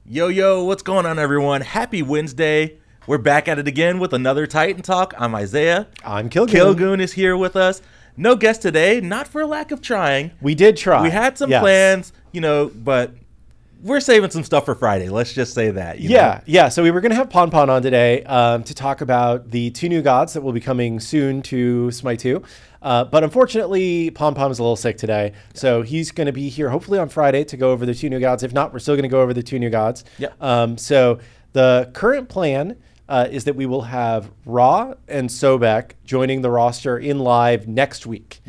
Yo, yo, what's going on, everyone? Happy Wednesday. We're back at it again with another Titan Talk. I'm Isiah. I'm Killgoon. Killgoon is here with us. No guest today, not for lack of trying. We did try. We had some plans, but we're saving some stuff for Friday. Let's just say that. Yeah. So we were going to have Pon on today to talk about the 2 new gods that will be coming soon to SMITE 2. But unfortunately, Pon is a little sick today. So he's going to be here hopefully on Friday to go over the 2 new gods. If not, we're still going to go over the 2 new gods. So the current plan is that we will have Ra and Sobek joining the roster in live next week.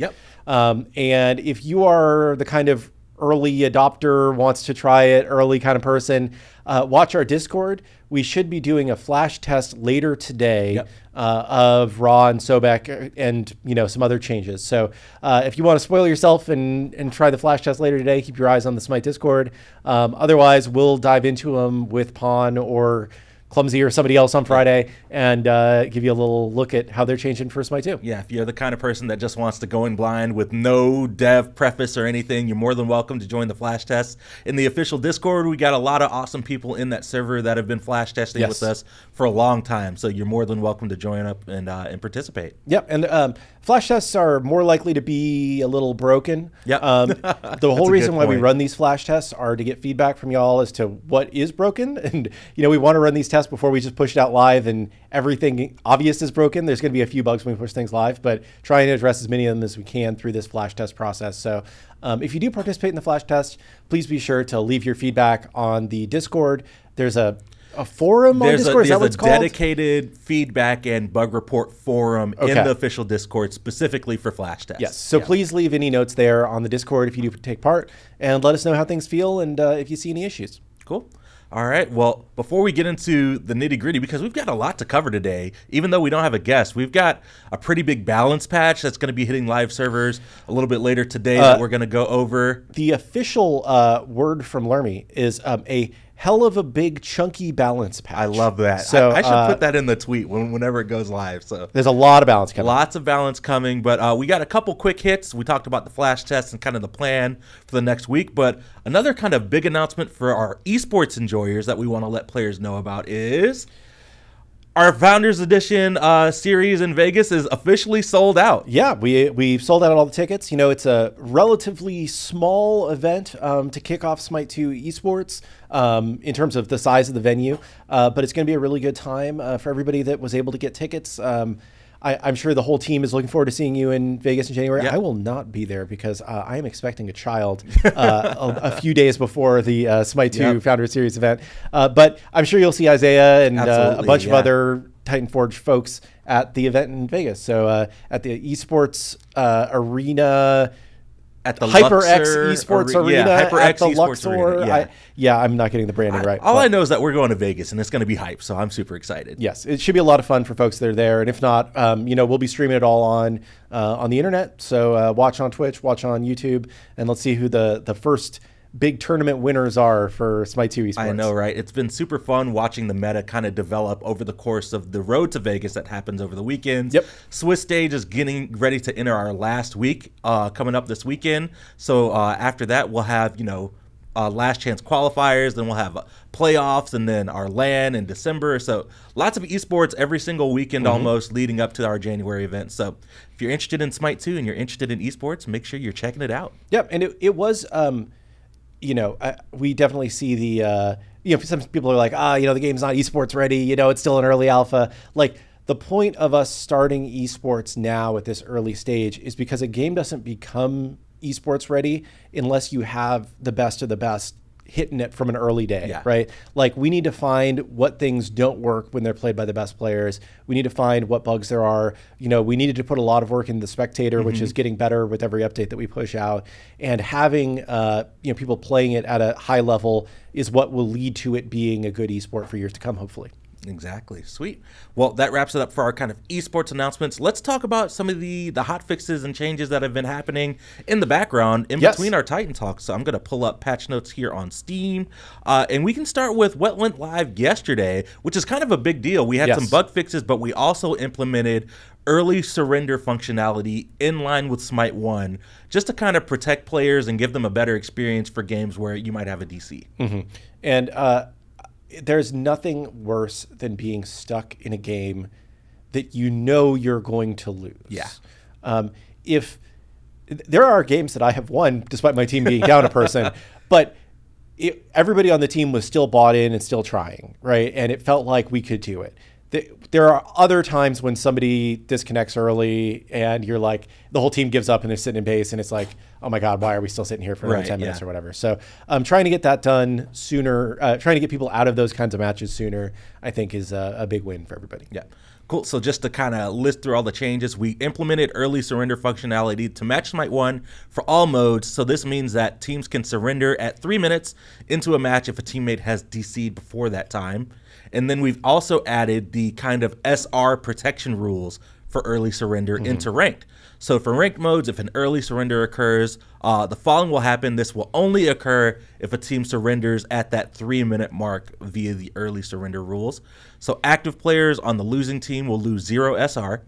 And if you are the kind of early adopter, wants to try it, early kind of person, watch our Discord. We should be doing a flash test later today of Ra and Sobek and some other changes. So if you want to spoil yourself and try the flash test later today, keep your eyes on the SMITE Discord. Otherwise, we'll dive into them with Pon or Clumsy or somebody else on Friday and give you a little look at how they're changing for SMITE 2. Yeah, if you're the kind of person that just wants to go in blind with no dev preface or anything, you're more than welcome to join the flash test. In the official Discord, we got a lot of awesome people in that server that have been flash testing with us for a long time. So you're more than welcome to join up and participate. And flash tests are more likely to be a little broken. The whole reason why we run these flash tests are to get feedback from y'all as to what is broken. And, we want to run these tests before we just push it out live and everything obvious is broken. There's going to be a few bugs when we push things live, but trying to address as many of them as we can through this flash test process. So if you do participate in the flash test, please be sure to leave your feedback on the Discord. There's a forum on Discord? Is that what it's called? There's a dedicated feedback and bug report forum in the official Discord specifically for flash tests. Yes, so please leave any notes there on the Discord if you do take part, and let us know how things feel and if you see any issues. Cool. All right. Well, before we get into the nitty gritty, because we've got a lot to cover today, even though we don't have a guest, we've got a pretty big balance patch that's going to be hitting live servers a little bit later today that we're going to go over. The official word from Lermy is a hell of a big chunky balance patch. I love that. So I should put that in the tweet whenever it goes live. So there's a lot of balance coming. Lots of balance coming, but we got a couple quick hits. We talked about the flash test and kind of the plan for the next week, but another kind of big announcement for our esports enjoyers that we want to let players know about is our Founders Edition series in Vegas is officially sold out. Yeah, we've sold out all the tickets. It's a relatively small event to kick off SMITE 2 esports in terms of the size of the venue, but it's going to be a really good time for everybody that was able to get tickets. I'm sure the whole team is looking forward to seeing you in Vegas in January. I will not be there because I am expecting a child a few days before the SMITE 2 Founders Series event. But I'm sure you'll see Isiah and a bunch of other Titan Forge folks at the event in Vegas. So at the esports arena, at the HyperX Esports Arena, at the Luxor. Arena, I'm not getting the branding right. All I know is that we're going to Vegas, and it's going to be hype, so I'm super excited. Yes, it should be a lot of fun for folks that are there. And if not, we'll be streaming it all on the internet. So watch on Twitch, watch on YouTube, and let's see who the first big tournament winners are for SMITE 2 esports. I know, right? It's been super fun watching the meta kind of develop over the course of the road to Vegas that happens over the weekends. Swiss Stage is getting ready to enter our last week coming up this weekend. So after that, we'll have, last chance qualifiers, then we'll have playoffs, and then our LAN in December. So lots of esports every single weekend almost leading up to our January event. So if you're interested in SMITE 2 and you're interested in esports, make sure you're checking it out. And it was... we definitely see the, some people are like, the game's not esports ready, it's still an early alpha. Like, the point of us starting esports now at this early stage is because a game doesn't become esports ready unless you have the best of the best hitting it from an early day, right? Like, we need to find what things don't work when they're played by the best players. We need to find what bugs there are. We needed to put a lot of work in the spectator, which is getting better with every update that we push out. And having people playing it at a high level is what will lead to it being a good esport for years to come, hopefully. Exactly. Sweet. Well, that wraps it up for our kind of esports announcements. Let's talk about some of the hot fixes and changes that have been happening in the background in between our Titan talks. So I'm going to pull up patch notes here on Steam. And we can start with what went live yesterday, which is kind of a big deal. We had some bug fixes, but we also implemented early surrender functionality in line with SMITE 1 just to kind of protect players and give them a better experience for games where you might have a DC. And there's nothing worse than being stuck in a game that you know you're going to lose. Yeah. If there are games that I have won despite my team being down a person, but everybody on the team was still bought in and still trying, right? And it felt like we could do it. There are other times when somebody disconnects early and you're like, the whole team gives up and they're sitting in base and it's like, oh my God, why are we still sitting here for another 10 minutes or whatever? So trying to get that done sooner, trying to get people out of those kinds of matches sooner, I think is a big win for everybody. Yeah. Cool. So just to kind of list through all the changes, we implemented early surrender functionality to match Smite 1 for all modes. So this means that teams can surrender at 3 minutes into a match if a teammate has DC'd before that time. And then we've also added the kind of SR protection rules for early surrender into ranked. So for ranked modes, if an early surrender occurs, the following will happen. This will only occur if a team surrenders at that 3-minute mark via the early surrender rules. So active players on the losing team will lose 0 SR.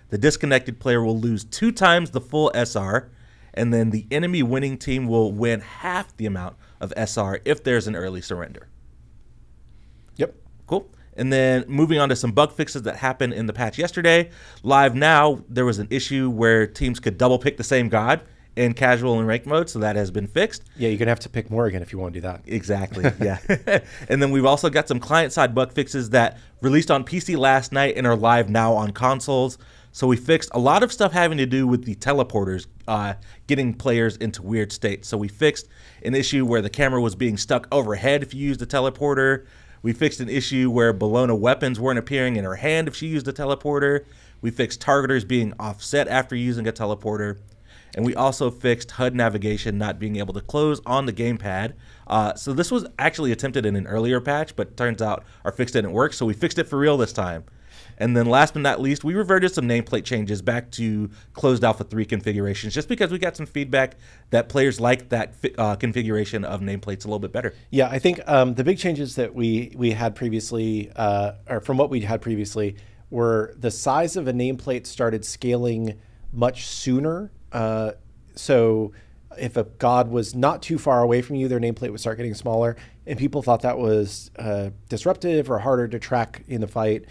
The disconnected player will lose 2 times the full SR. And then the enemy winning team will win half the amount of SR if there's an early surrender. Yep. Cool. And then moving on to some bug fixes that happened in the patch yesterday. Live now, there was an issue where teams could double pick the same god in casual and ranked mode, so that has been fixed. Yeah, you're going to have to pick Morrigan if you want to do that. Exactly, yeah. And then we've also got some client-side bug fixes that released on PC last night and are live now on consoles. So we fixed a lot of stuff having to do with the teleporters, getting players into weird states. So we fixed an issue where the camera was being stuck overhead if you used a teleporter. We fixed an issue where Bologna weapons weren't appearing in her hand if she used a teleporter. We fixed targeters being offset after using a teleporter. And we also fixed HUD navigation not being able to close on the gamepad. So this was actually attempted in an earlier patch, but turns out our fix didn't work, so we fixed it for real this time. And then last but not least, we reverted some nameplate changes back to closed Alpha 3 configurations just because we got some feedback that players like that configuration of nameplates a little bit better. Yeah, I think the big changes that we had previously, or from what we had previously, were the size of a nameplate started scaling much sooner. So if a god was not too far away from you, their nameplate would start getting smaller, and people thought that was disruptive or harder to track in the fight.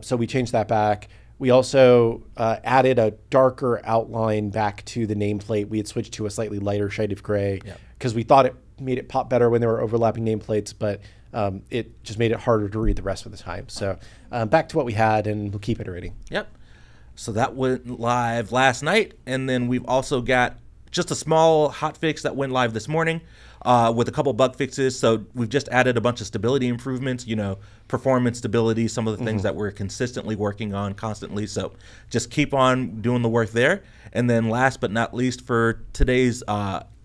So we changed that back. We also added a darker outline back to the nameplate. We had switched to a slightly lighter shade of gray because we thought it made it pop better when there were overlapping nameplates, but it just made it harder to read the rest of the time. So back to what we had, and we'll keep iterating. Yep. So that went live last night, and then we've also got just a small hotfix that went live this morning with a couple bug fixes. So we've just added a bunch of stability improvements, you know, performance stability, some of the things that we're consistently working on constantly. So just keep on doing the work there. And then last but not least, for today's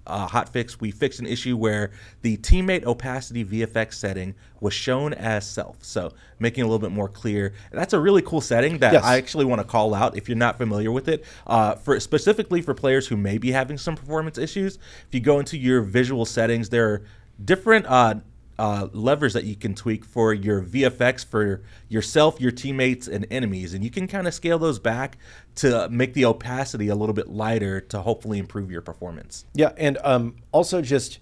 hotfix, we fixed an issue where the teammate opacity VFX setting was shown as self, so making it a little bit more clear. And that's a really cool setting that I actually want to call out if you're not familiar with it. For specifically for players who may be having some performance issues, if you go into your visual settings, there are different levers that you can tweak for your VFX for yourself, your teammates, and enemies, and you can kind of scale those back to make the opacity a little bit lighter to hopefully improve your performance. Yeah, and also just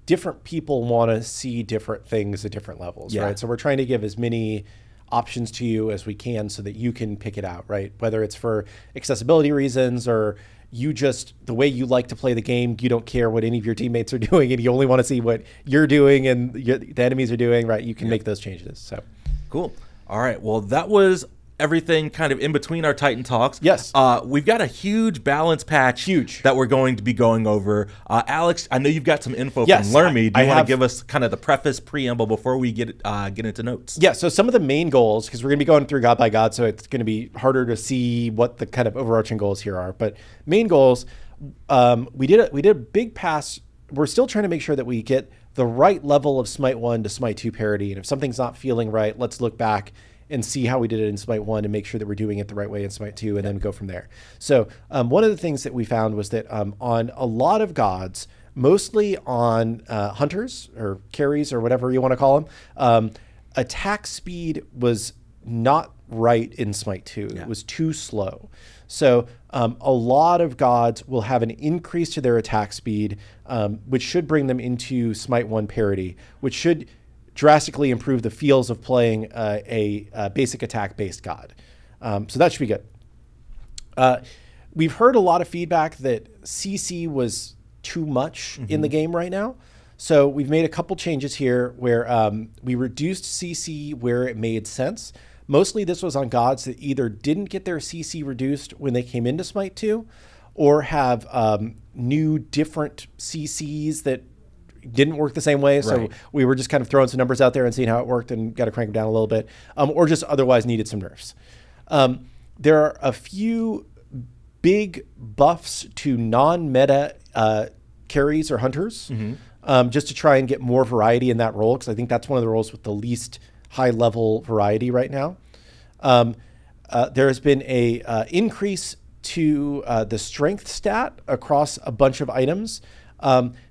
different people want to see different things at different levels, right? So we're trying to give as many options to you as we can so that you can pick it out, right? Whether it's for accessibility reasons or you just, the way you like to play the game, you don't care what any of your teammates are doing and you only want to see what you're doing and the enemies are doing, right? You can make those changes. So cool. All right. Well, that was everything kind of in between our Titan talks. Yes. We've got a huge balance patch that we're going to be going over. Alex, I know you've got some info from Learn Me. Do you want to give us kind of the preface preamble before we get into notes? Yeah, so some of the main goals, because we're going to be going through god by god, so it's going to be harder to see what the kind of overarching goals here are. But main goals, we did a big pass. We're still trying to make sure that we get the right level of Smite 1 to Smite 2 parity. And if something's not feeling right, let's look back and see how we did it in Smite 1 and make sure that we're doing it the right way in Smite 2 and then go from there. So one of the things that we found was that on a lot of gods, mostly on hunters or carries or whatever you want to call them, attack speed was not right in Smite 2. It was too slow. So a lot of gods will have an increase to their attack speed, which should bring them into Smite 1 parity, which should drastically improve the feels of playing a basic attack-based god. So that should be good. We've heard a lot of feedback that CC was too much in the game right now. So we've made a couple changes here where we reduced CC where it made sense. Mostly this was on gods that either didn't get their CC reduced when they came into Smite 2 or have new different CCs that didn't work the same way. So we were just kind of throwing some numbers out there and seeing how it worked and got to crank them down a little bit, or just otherwise needed some nerfs. There are a few big buffs to non-meta carries or hunters, just to try and get more variety in that role, because I think that's one of the roles with the least high-level variety right now. There has been a increase to the strength stat across a bunch of items.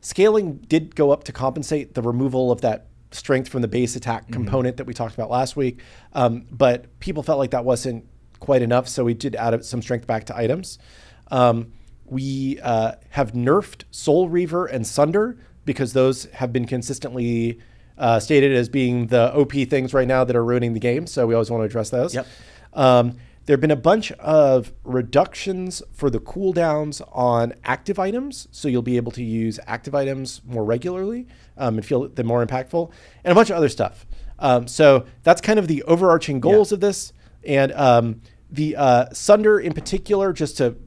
Scaling did go up to compensate the removal of that strength from the base attack component that we talked about last week, but people felt like that wasn't quite enough, so we did add some strength back to items. We have nerfed Soul Reaver and Sunder because those have been consistently stated as being the OP things right now that are ruining the game, so we always want to address those. Yep. There have been a bunch of reductions for the cooldowns on active items, so you'll be able to use active items more regularly and feel them more impactful, and a bunch of other stuff. So that's kind of the overarching goals of this. And the Sunder in particular,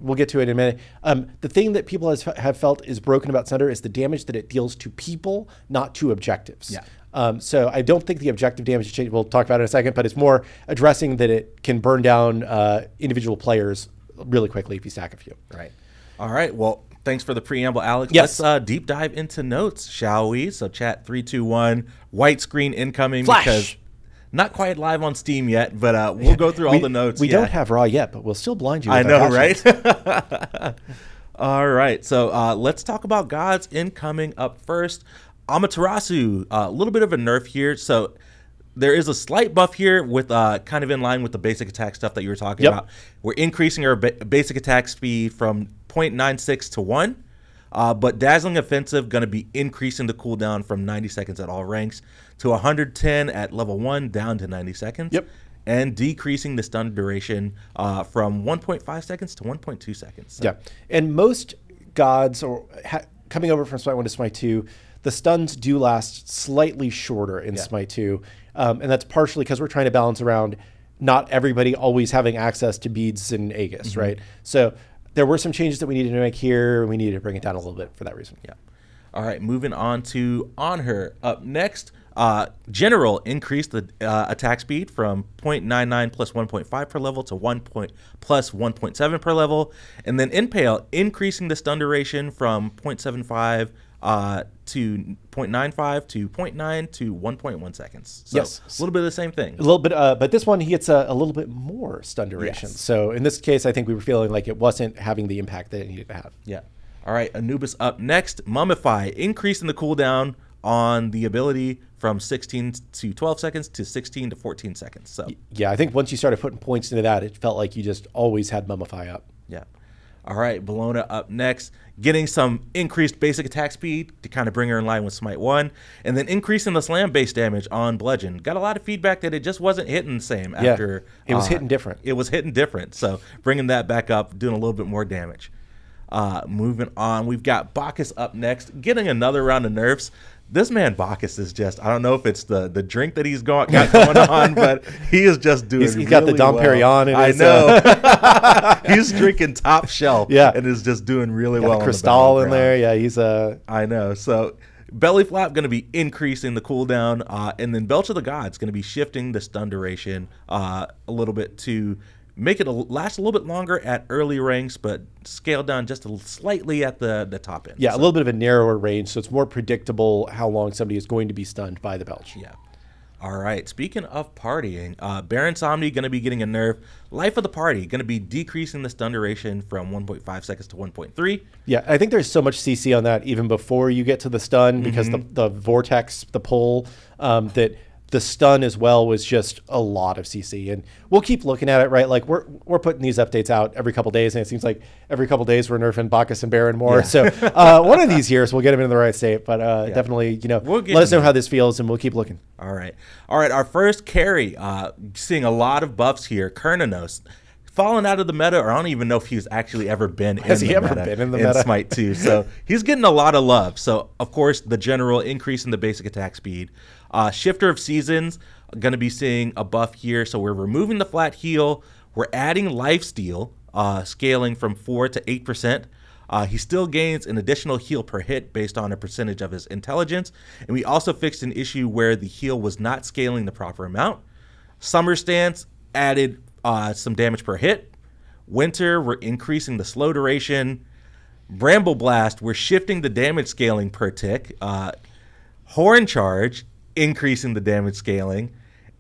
we'll get to it in a minute. The thing that people have felt is broken about Sunder is the damage that it deals to people, not to objectives. Yeah. So I don't think the objective damage change, we'll talk about it in a second, but it's more addressing that it can burn down individual players really quickly if you stack a few. Right. All right. Well, thanks for the preamble, Alex. Yes. Let's deep dive into notes, shall we? So chat 3, 2, 1, white screen incoming. Flash. Because not quite live on Steam yet, but we'll go through all the notes. We don't have raw yet, but we'll still blind you with I know, our right? All right. So let's talk about gods incoming up first. Amaterasu, a little bit of a nerf here. So there is a slight buff here with kind of in line with the basic attack stuff that you were talking about. We're increasing our basic attack speed from 0.96 to 1. But Dazzling Offensive going to be increasing the cooldown from 90 seconds at all ranks to 110 at level 1 down to 90 seconds. Yep. And decreasing the stun duration from 1.5 seconds to 1.2 seconds. So. Yeah. And most gods coming over from Smite 1 to Smite 2, the stuns do last slightly shorter in Smite 2. And that's partially because we're trying to balance around not everybody always having access to beads and Aegis, right? So there were some changes that we needed to make here. We needed to bring it down a little bit for that reason. Yeah. All right, moving on to On Her. Up next, General increased the attack speed from 0.99 plus 1.5 per level to 1 plus 1.7 per level. And then Impale increasing the stun duration from 0.75 to 0.95 to 0.9 to 1.1 seconds. So yes. A little bit of the same thing. A little bit, but this one he gets a little bit more stun duration. Yes. So in this case, I think we were feeling like it wasn't having the impact that it needed to have. Yeah. All right, Anubis up next. Mummify, increasing the cooldown on the ability from 16 to 12 seconds to 16 to 14 seconds. So yeah, I think once you started putting points into that, it felt like you just always had Mummify up. Yeah. All right, Bologna up next, getting some increased basic attack speed to kind of bring her in line with Smite 1, and then increasing the slam base damage on Bludgeon. Got a lot of feedback that it just wasn't hitting the same after. It was hitting different. It was hitting different, so bringing that back up, doing a little bit more damage. Moving on, we've got Bacchus up next, getting another round of nerfs. This man Bacchus is just, I don't know if it's the drink that he's got going on, but he is just doing He's got the Dom Perignon in his, I know. He's drinking top shelf and is just doing really well. The Cristal in there. Yeah, he's I know. So Belly Flop going to be increasing the cooldown, and then Belch of the Gods going to be shifting the stun duration a little bit to make it last a little bit longer at early ranks, but scale down just slightly at the top end. Yeah, so a little bit of a narrower range, so it's more predictable how long somebody is going to be stunned by the Belch. Yeah. All right. Speaking of partying, Baron Somni going to be getting a nerf. Life of the Party going to be decreasing the stun duration from 1.5 seconds to 1.3. Yeah, I think there's so much CC on that even before you get to the stun because the vortex, the pull, that the stun as well was just a lot of CC, and we'll keep looking at it, right? Like we're putting these updates out every couple days, and it seems like every couple days we're nerfing Bacchus and Baron more. So one of these years we'll get them in the right state, but definitely, let us know how this feels, and we'll keep looking. All right. Our first carry, seeing a lot of buffs here. Kernanos, fallen out of the meta, or I don't even know if he's actually ever been in the meta in Smite 2. So he's getting a lot of love. So of course the general increase in the basic attack speed. Shifter of Seasons, going to be seeing a buff here. So we're removing the flat heal. We're adding lifesteal, scaling from 4 to 8%. He still gains an additional heal per hit based on a percentage of his intelligence. And we also fixed an issue where the heal was not scaling the proper amount. Summer Stance added some damage per hit. Winter, we're increasing the slow duration. Bramble Blast, we're shifting the damage scaling per tick. Horn Charge, increasing the damage scaling.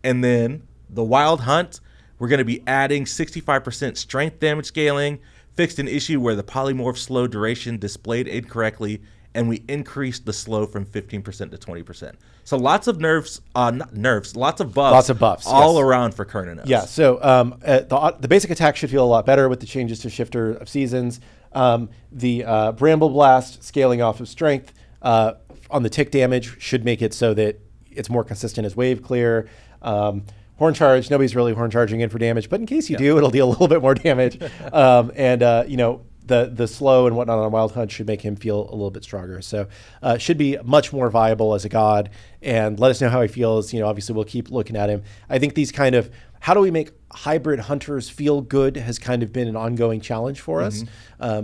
And then the Wild Hunt, we're going to be adding 65% strength damage scaling, fixed an issue where the polymorph slow duration displayed incorrectly, and we increased the slow from 15% to 20%. So lots of lots of buffs. Lots of buffs all around for Kernanos. Yeah, so the basic attack should feel a lot better with the changes to Shifter of Seasons. The Bramble Blast scaling off of strength on the tick damage should make it so that it's more consistent as wave clear. Horn Charge, nobody's really horn charging in for damage, but in case you do, it'll deal a little bit more damage. The slow and whatnot on Wild Hunt should make him feel a little bit stronger. So should be much more viable as a god. And let us know how he feels. Obviously we'll keep looking at him. I think these kind of, how do we make hybrid hunters feel good has kind of been an ongoing challenge for us.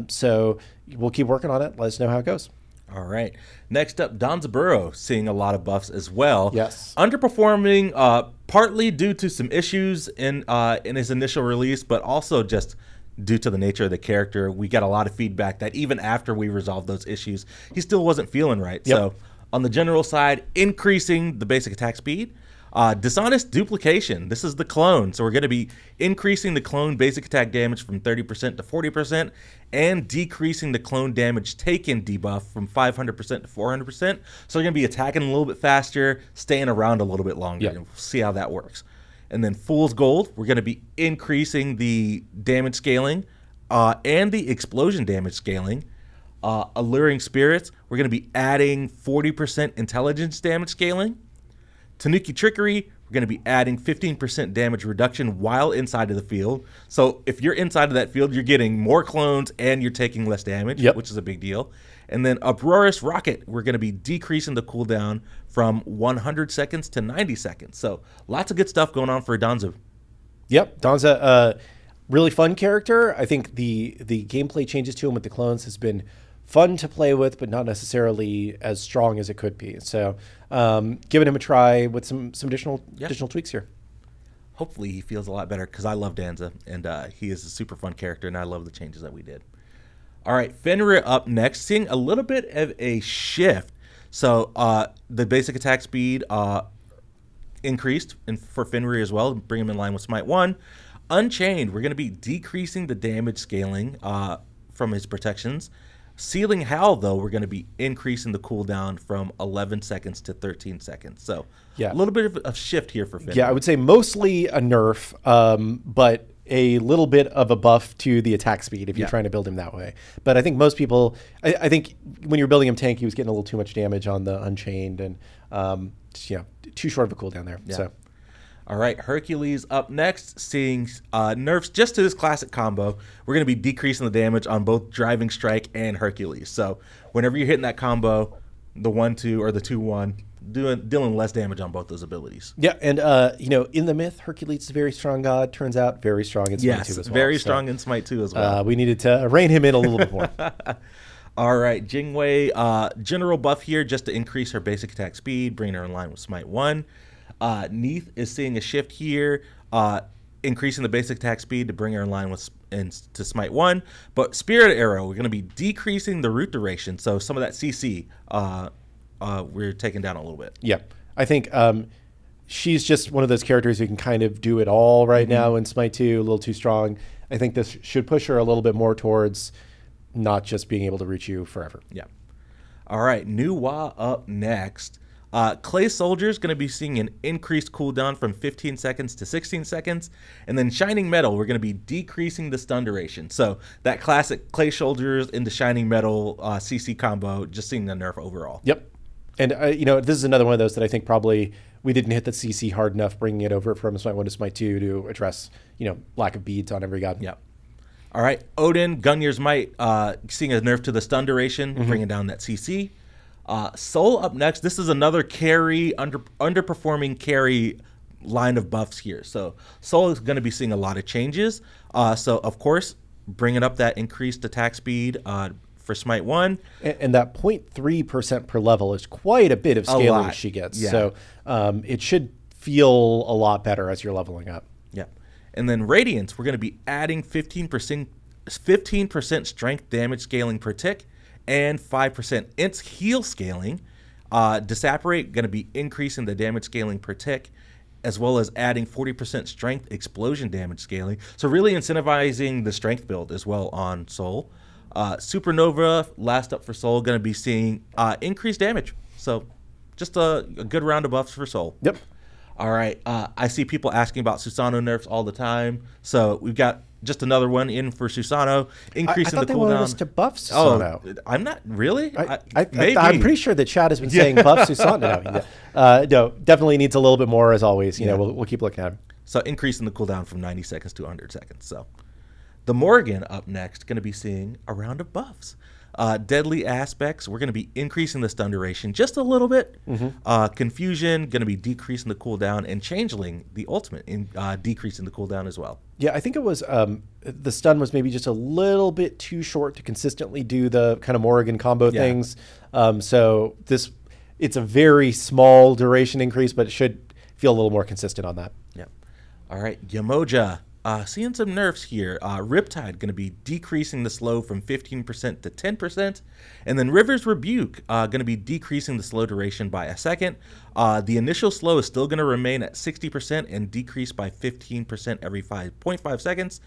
So we'll keep working on it. Let us know how it goes. All right. Next up, Danzaburo, seeing a lot of buffs as well. Yes. Underperforming partly due to some issues in his initial release, but also just due to the nature of the character. We got a lot of feedback that even after we resolved those issues, he still wasn't feeling right. Yep. So on the general side, increasing the basic attack speed. Dishonest Duplication. This is the clone. So we're going to be increasing the clone basic attack damage from 30% to 40% and decreasing the clone damage taken debuff from 500% to 400%. So we're going to be attacking a little bit faster, staying around a little bit longer. Yep. And we'll see how that works. And then Fool's Gold, we're going to be increasing the damage scaling and the explosion damage scaling. Alluring Spirits, we're going to be adding 40% intelligence damage scaling. Tanuki Trickery, we're going to be adding 15% damage reduction while inside of the field. So if you're inside of that field, you're getting more clones and you're taking less damage, which is a big deal. And then Uproarious Rocket, we're going to be decreasing the cooldown from 100 seconds to 90 seconds. So lots of good stuff going on for Danza. Yep, Danza, really fun character. I think the gameplay changes to him with the clones has been fun to play with, but not necessarily as strong as it could be. So giving him a try with some additional tweaks here. Hopefully he feels a lot better, because I love Danza, and he is a super fun character, and I love the changes that we did. All right, Fenrir up next, seeing a little bit of a shift. So the basic attack speed increased for Fenrir as well, bring him in line with Smite 1. Unchained, we're going to be decreasing the damage scaling from his protections. Sealing Howl, though, we're going to be increasing the cooldown from 11 seconds to 13 seconds. So a little bit of a shift here for Fenrir. Yeah, I would say mostly a nerf, but a little bit of a buff to the attack speed if you're trying to build him that way. But I think most people, I think when you're building him tank, he was getting a little too much damage on the Unchained, and too short of a cooldown there. Yeah. So. All right, Hercules up next, seeing nerfs just to this classic combo. We're going to be decreasing the damage on both Driving Strike and Hercules. So whenever you're hitting that combo, the 1-2 or the 2-1, dealing less damage on both those abilities. Yeah, and in the myth, Hercules is a very strong god. Turns out very strong in Smite 2 as well. Very strong in Smite 2 as well. We needed to rein him in a little bit more. All right, Jingwei, general buff here just to increase her basic attack speed, bringing her in line with Smite 1. Neith is seeing a shift here, increasing the basic attack speed to bring her in line with to Smite 1. But Spirit Arrow, we're going to be decreasing the root duration, so some of that CC we're taking down a little bit. Yeah, I think she's just one of those characters who can kind of do it all right now in Smite 2, a little too strong. I think this should push her a little bit more towards not just being able to reach you forever. Yeah. All right, Nuwa up next. Clay Soldier's going to be seeing an increased cooldown from 15 seconds to 16 seconds. And then Shining Metal, we're going to be decreasing the stun duration. So that classic Clay Soldiers into Shining Metal CC combo, just seeing the nerf overall. Yep. And, this is another one of those that I think probably we didn't hit the CC hard enough bringing it over from SMITE 1 to SMITE 2 to address, lack of beads on every god. Yep. All right. Odin, Gunyar's Might, seeing a nerf to the stun duration, bringing down that CC. Soul up next. This is another carry, underperforming carry line of buffs here. So Soul is going to be seeing a lot of changes. So, of course, bringing up that increased attack speed for SMITE 1. And that 0.3% per level is quite a bit of scaling she gets. Yeah. So it should feel a lot better as you're leveling up. Yeah. And then Radiance, we're going to be adding 15% strength damage scaling per tick and 5% int heal scaling. Disapparate, going to be increasing the damage scaling per tick, as well as adding 40% strength explosion damage scaling. So really incentivizing the strength build as well on Soul. Supernova, last up for Soul, going to be seeing increased damage. So just a good round of buffs for Soul. Yep. All right. I see people asking about Susanoo nerfs all the time. So we've got just another one in for Susanoo, increasing the cooldown. I thought they wanted us to buff Susanoo. Oh, I'm not really. I'm pretty sure the chat has been saying buff Susanoo. No, definitely needs a little bit more as always. We'll keep looking at him. So increasing the cooldown from 90 seconds to 100 seconds. So the Morgan up next, going to be seeing a round of buffs. Deadly Aspects, we're going to be increasing the stun duration just a little bit. Confusion, going to be decreasing the cooldown, and Changeling, the ultimate, decreasing the cooldown as well. Yeah, I think it was the stun was maybe just a little bit too short to consistently do the kind of Morrigan combo things. So it's a very small duration increase, but it should feel a little more consistent on that. Yeah. All right, Yamoja. Seeing some nerfs here. Riptide going to be decreasing the slow from 15% to 10%. And then River's Rebuke going to be decreasing the slow duration by a second. The initial slow is still going to remain at 60% and decrease by 15% every 5.5 seconds.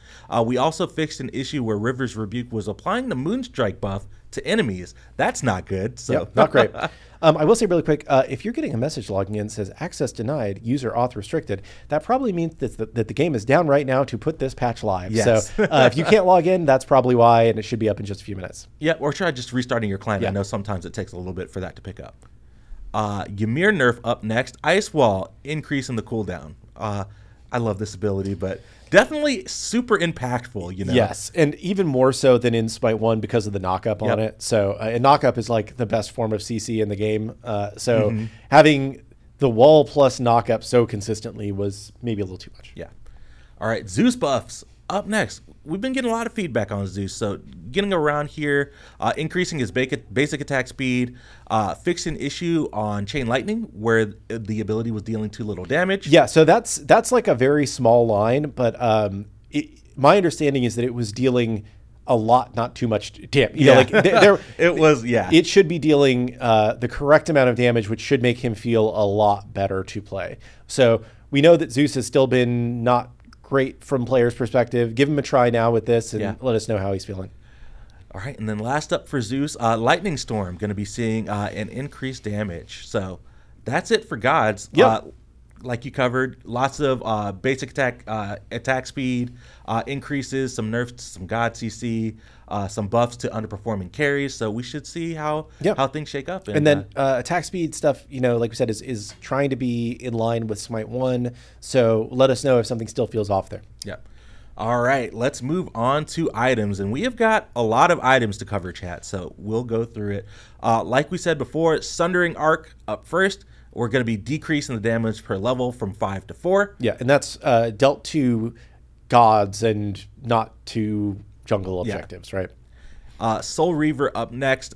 We also fixed an issue where River's Rebuke was applying the Moonstrike buff to enemies. That's not good. So yep, not great. I will say really quick, if you're getting a message logging in that says access denied, user auth restricted, that probably means that the game is down right now to put this patch live. Yes. So if you can't log in, that's probably why, and it should be up in just a few minutes. Yeah, or try just restarting your client. I know sometimes it takes a little bit for that to pick up. Ymir nerf up next. Ice Wall, increasing the cooldown. I love this ability, but definitely super impactful, Yes, and even more so than in SMITE 1 because of the knock-up on it. So, and knock-up is like the best form of CC in the game. So having the wall plus knock-up so consistently was maybe a little too much. Yeah. All right, Zeus buffs. Up next, we've been getting a lot of feedback on Zeus. So getting around here, increasing his basic attack speed, fixing issue on Chain Lightning where the ability was dealing too little damage. Yeah, so that's like a very small line, but my understanding is that it was dealing a lot, not too much damage. It should be dealing the correct amount of damage, which should make him feel a lot better to play. So we know that Zeus has still been not great from players' perspective. Give him a try now with this and let us know how he's feeling. All right, and then last up for Zeus, Lightning Storm, going to be seeing an increased damage. So that's it for gods. Yep. Like you covered, lots of basic attack speed, increases, some nerfs to some god CC, some buffs to underperforming carries. So we should see how things shake up. And then attack speed stuff, like we said, is trying to be in line with SMITE 1. So let us know if something still feels off there. Yeah. All right, let's move on to items. And we have got a lot of items to cover, chat. So we'll go through it. Like we said before, Sundering Arc up first. We're going to be decreasing the damage per level from 5 to 4. Yeah, and that's dealt to gods and not to jungle objectives, right? Soul Reaver up next.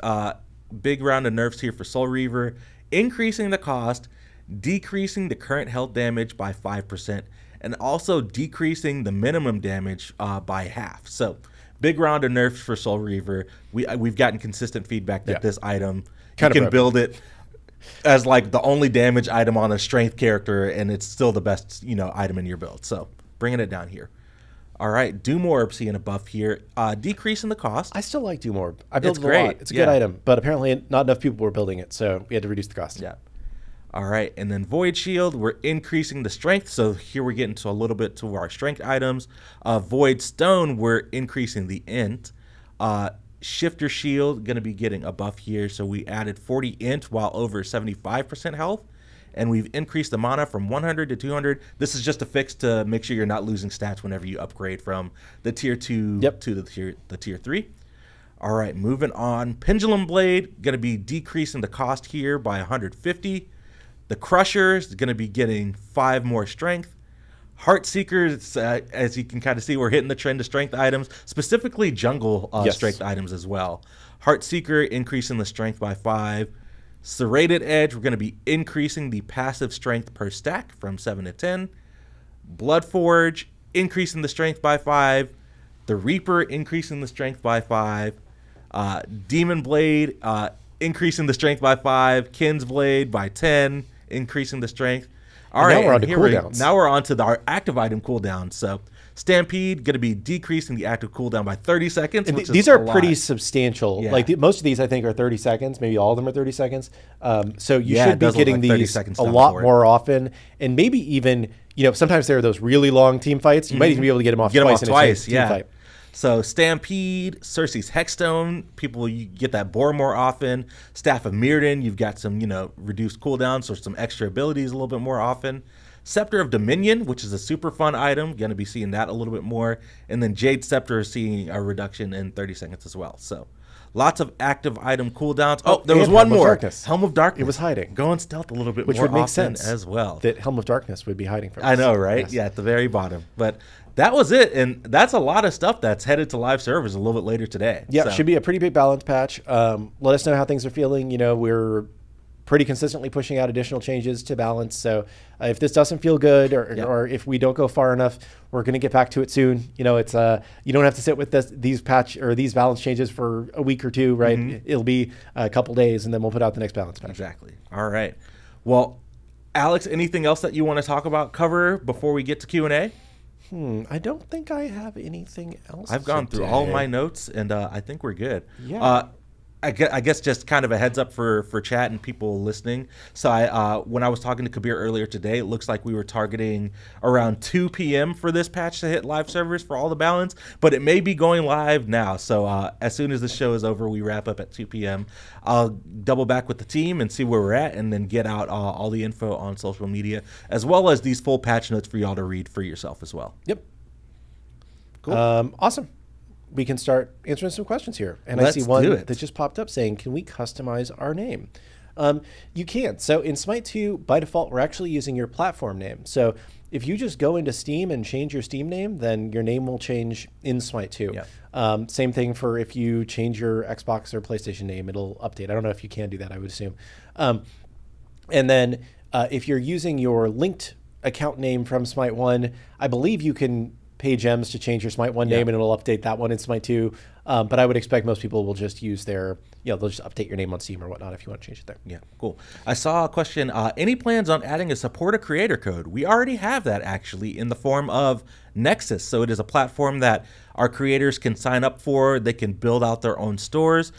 Big round of nerfs here for Soul Reaver. Increasing the cost, decreasing the current health damage by 5%, and also decreasing the minimum damage by half. So big round of nerfs for Soul Reaver. We've gotten consistent feedback that this item, you can build it as like the only damage item on a strength character, and it's still the best item in your build. So bringing it down here. All right, Doom Orb seeing a buff here, decreasing the cost. I still like Doom Orb. I build it a lot. It's a good item, but apparently not enough people were building it, so we had to reduce the cost. Yeah. All right, and then Void Shield, we're increasing the strength. So here we're getting to a little bit to our strength items. Void Stone, we're increasing the int. Shifter Shield, going to be getting a buff here. So we added 40 int while over 75% health. And we've increased the mana from 100 to 200. This is just a fix to make sure you're not losing stats whenever you upgrade from the tier 2 to the tier 3. All right, moving on. Pendulum Blade, going to be decreasing the cost here by 150. The Crusher is going to be getting 5 more strength. Heartseekers, as you can kind of see, we're hitting the trend of strength items, specifically jungle strength items as well. Heartseeker increasing the strength by 5. Serrated Edge, we're going to be increasing the passive strength per stack from 7 to 10. Bloodforge, increasing the strength by 5. The Reaper, increasing the strength by 5. Demon Blade, increasing the strength by 5. Kin's Blade by 10, increasing the strength. All right, now we're on to cooldowns. Now we're on to our active item cooldown. So Stampede, going to be decreasing the active cooldown by 30 seconds. And these are pretty substantial. Yeah. Like most of these, I think, are 30 seconds. Maybe all of them are 30 seconds. So you should be getting like these a lot more often. And maybe even, sometimes there are those really long team fights. You might even be able to get them off twice in a team fight. So Stampede, Cersei's Hexstone, you get that Bore more often. Staff of Mirrodin, you've got some, reduced cooldowns or some extra abilities a little bit more often. Scepter of Dominion, which is a super fun item, going to be seeing that a little bit more. And then Jade Scepter is seeing a reduction in 30 seconds as well. So lots of active item cooldowns. Oh, there was one more. Helm of Darkness. It was hiding. Going stealth a little bit more often. Which would make sense as well. That Helm of Darkness would be hiding from us. I know, right? Yes. Yeah, at the very bottom. But that was it. And that's a lot of stuff that's headed to live servers a little bit later today. Yeah, so. Should be a pretty big balance patch. Let us know how things are feeling. We're pretty consistently pushing out additional changes to balance. So if this doesn't feel good or if we don't go far enough, we're going to get back to it soon. It's you don't have to sit with these balance changes for a week or two, right? It'll be a couple days and then we'll put out the next balance patch. Exactly. All right. Well, Alex, anything else that you want to talk about, cover before we get to Q&A? I don't think I have anything else. I've gone through all my notes, and I think we're good. Yeah. I guess just kind of a heads up for chat and people listening. So when I was talking to Kabir earlier today, it looks like we were targeting around 2 p.m. for this patch to hit live servers for all the balance, but it may be going live now. So as soon as the show is over, we wrap up at 2 p.m. I'll double back with the team and see where we're at, and then get out all the info on social media, as well as these full patch notes for y'all to read for yourself as well. Yep. Cool. Awesome. We can start answering some questions here. And I see one that just popped up saying, can we customize our name? You can. So in SMITE 2, by default, we're actually using your platform name. So if you just go into Steam and change your Steam name, then your name will change in SMITE 2. Yeah. Same thing for if you change your Xbox or PlayStation name, it'll update. I don't know if you can do that, I would assume. And then if you're using your linked account name from SMITE 1, I believe you can pay gems to change your SMITE 1 name and it'll update that one in SMITE 2. But I would expect most people will just use they'll just update your name on Steam or whatnot if you want to change it there. Yeah, cool. I saw a question, any plans on adding a support a creator code? We already have that actually in the form of Nexus. So it is a platform that our creators can sign up for. They can build out their own stores.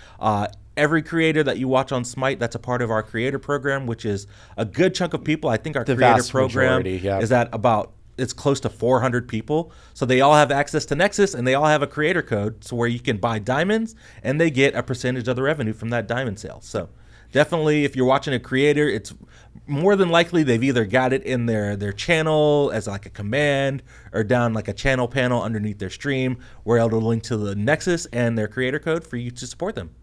Every creator that you watch on SMITE, that's a part of our creator program, which is a good chunk of people. I think our creator program is at about it's close to 400 people. So they all have access to Nexus and they all have a creator code so where you can buy diamonds and they get a percentage of the revenue from that diamond sale. So definitely if you're watching a creator, it's more than likely they've either got it in their channel as like a command or down like a channel panel underneath their stream where it'll link to the Nexus and their creator code for you to support them.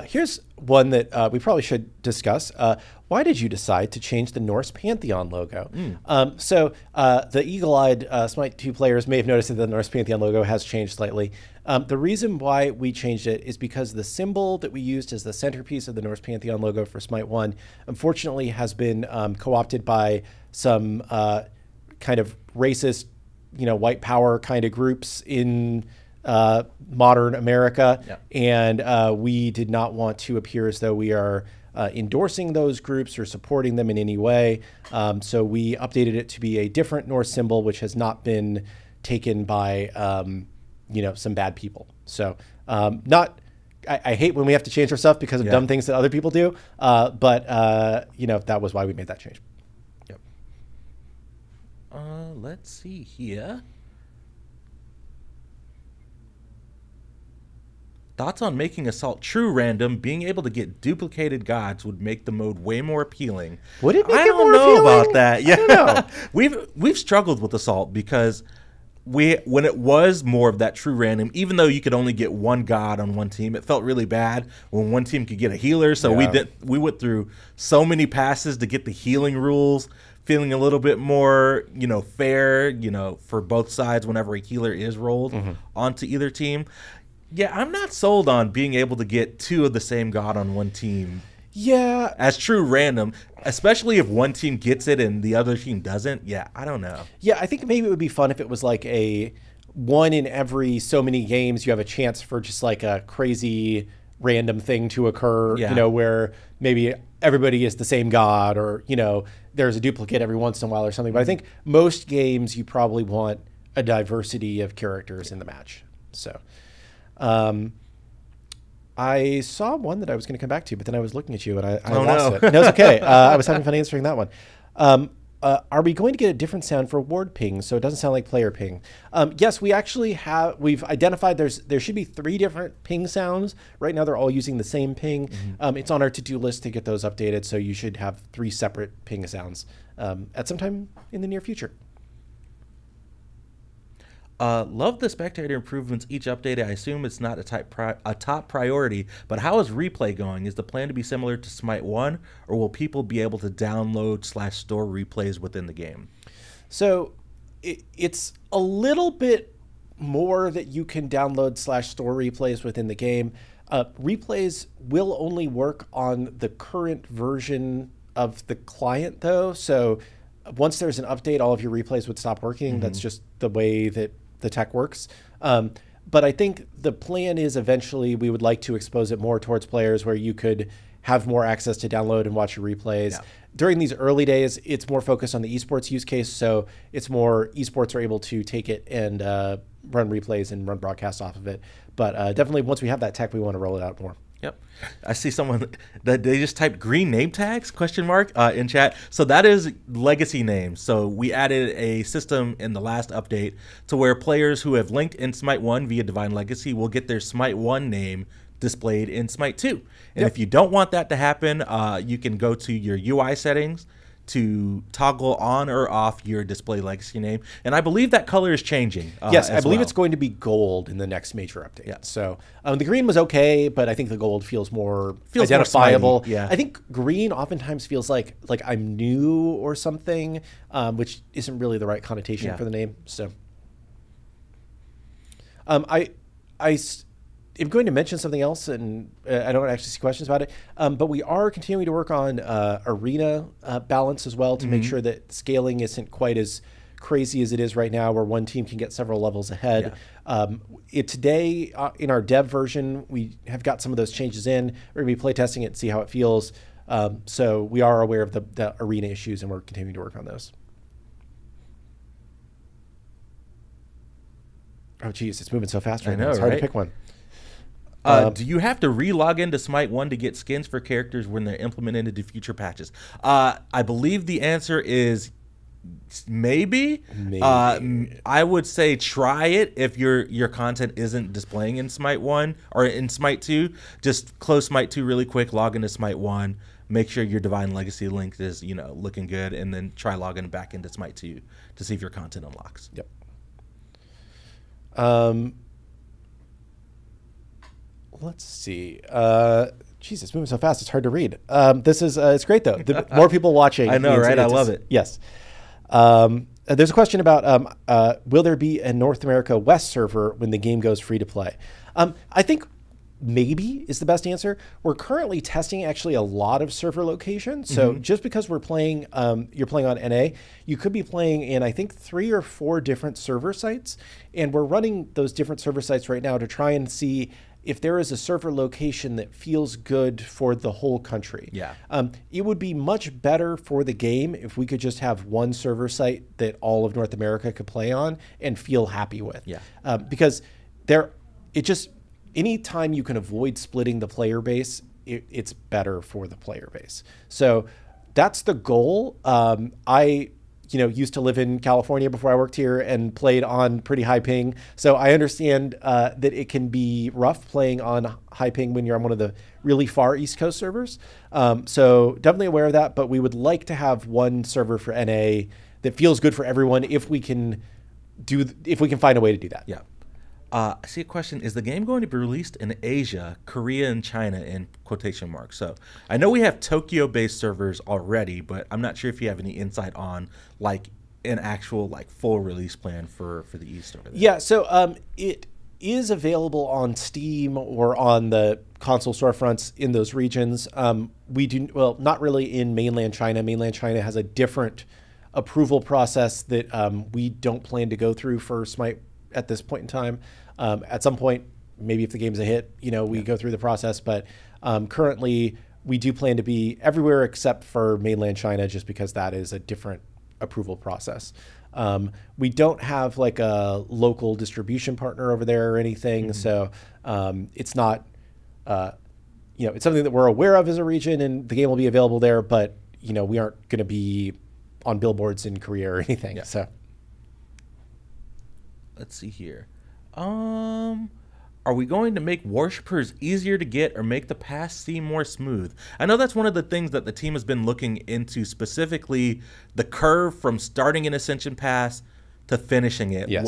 Here's one that we probably should discuss. Why did you decide to change the Norse Pantheon logo? So the eagle-eyed SMITE 2 players may have noticed that the Norse Pantheon logo has changed slightly. The reason why we changed it is because the symbol that we used as the centerpiece of the Norse Pantheon logo for SMITE 1, unfortunately, has been co-opted by some kind of racist, white power kind of groups in modern America, and we did not want to appear as though we are endorsing those groups or supporting them in any way. So we updated it to be a different Norse symbol, which has not been taken by some bad people. So not I hate when we have to change our stuff because of dumb things that other people do. But you know, that was why we made that change. Yep. Let's see here. Thoughts on making Assault true random? Being able to get duplicated gods would make the mode way more appealing. Would it make I it more don't know appealing? about that. Yeah, I don't know. we've struggled with Assault because when it was more of that true random, even though you could only get one god on one team, it felt really bad when one team could get a healer. So we went through so many passes to get the healing rules feeling a little bit more, you know, fair, you know, for both sides whenever a healer is rolled onto either team. Yeah, I'm not sold on being able to get two of the same god on one team. Yeah. As true random, especially if one team gets it and the other team doesn't. Yeah, I don't know. Yeah, I think maybe it would be fun if it was like a one in every so many games you have a chance for just like a crazy random thing to occur, you know, where maybe everybody is the same god or, you know, there's a duplicate every once in a while or something. But I think most games you probably want a diversity of characters in the match. So I saw one that I was going to come back to, but then I was looking at you and I lost it. No, it's okay. I was having fun answering that one. Are we going to get a different sound for ward ping so it doesn't sound like player ping? Yes, we actually have. We've identified there should be 3 different ping sounds. Right now they're all using the same ping. It's on our to-do list to get those updated, so you should have 3 separate ping sounds at some time in the near future. Love the spectator improvements each update. I assume it's not a top priority, but how is replay going? Is the plan to be similar to Smite 1, or will people be able to download/store replays within the game? So it's a little bit more that you can download/store replays within the game. Replays will only work on the current version of the client, though. So once there's an update, all of your replays would stop working. That's just the way that the tech works. But I think the plan is eventually we would like to expose it more towards players where you could have more access to download and watch your replays. Yeah. During these early days, it's more focused on the esports use case. So it's more esports are able to take it and run replays and run broadcasts off of it. But definitely once we have that tech, we want to roll it out more. Yep. I see someone that they just typed green name tags ? In chat. So that is legacy names. So we added a system in the last update to where players who have linked in Smite 1 via Divine Legacy will get their Smite 1 name displayed in Smite 2. And if you don't want that to happen, you can go to your UI settings to toggle on or off your display legacy name. And I believe that color is changing. Yes, I believe it's going to be gold in the next major update. Yeah. So the green was okay, but I think the gold feels more identifiable. More yeah. I think green oftentimes feels like I'm new or something, which isn't really the right connotation for the name. So I'm going to mention something else, and I don't actually see questions about it, but we are continuing to work on arena balance as well to make sure that scaling isn't quite as crazy as it is right now, where one team can get several levels ahead. Today, in our dev version, we have got some of those changes in. We're going to be playtesting it and see how it feels. So we are aware of the arena issues, and we're continuing to work on those. Oh, geez, it's moving so fast right now. It's hard to pick one. Do you have to re-log into Smite 1 to get skins for characters when they're implemented into future patches? I believe the answer is maybe. I would say try it if your content isn't displaying in Smite 1 or in Smite 2. Just close Smite 2 really quick, log into Smite 1, make sure your Divine Legacy link is looking good, and then try logging back into Smite 2 to see if your content unlocks. Yep. Let's see. Geez, it's moving so fast. It's hard to read. This is it's great though. The more people watching. I know, right? I love it. Yes. There's a question about will there be a North America West server when the game goes free to play? I think maybe is the best answer. We're currently testing actually a lot of server locations. So just because we're playing, you're playing on NA, you could be playing in I think 3 or 4 different server sites, and we're running those different server sites right now to try and see if there is a server location that feels good for the whole country. Yeah. It would be much better for the game if we could just have one server site that all of North America could play on and feel happy with. Yeah. Because anytime you can avoid splitting the player base, it's better for the player base. So that's the goal. I used to live in California before I worked here and played on pretty high ping. So I understand that it can be rough playing on high ping when you're on one of the really far East Coast servers. So definitely aware of that, but we would like to have one server for NA that feels good for everyone if we can find a way to do that. Yeah. I see a question. Is the game going to be released in Asia, Korea, and China in quotation marks? So I know we have Tokyo-based servers already, but I'm not sure if you have any insight on like an actual like full release plan for the East over there. Yeah, so it is available on Steam or on the console storefronts in those regions. Not really in mainland China. Mainland China has a different approval process that we don't plan to go through for SMITE at this point in time. At some point, maybe if the game's a hit, we go through the process. But currently, we do plan to be everywhere except for mainland China, just because that is a different approval process. We don't have like a local distribution partner over there or anything, so it's not, it's something that we're aware of as a region, and the game will be available there. But we aren't going to be on billboards in Korea or anything. Yeah. So let's see here. Are we going to make worshippers easier to get or make the pass seem more smooth? I know that's one of the things that the team has been looking into, specifically the curve from starting an Ascension Pass to finishing it. Yes.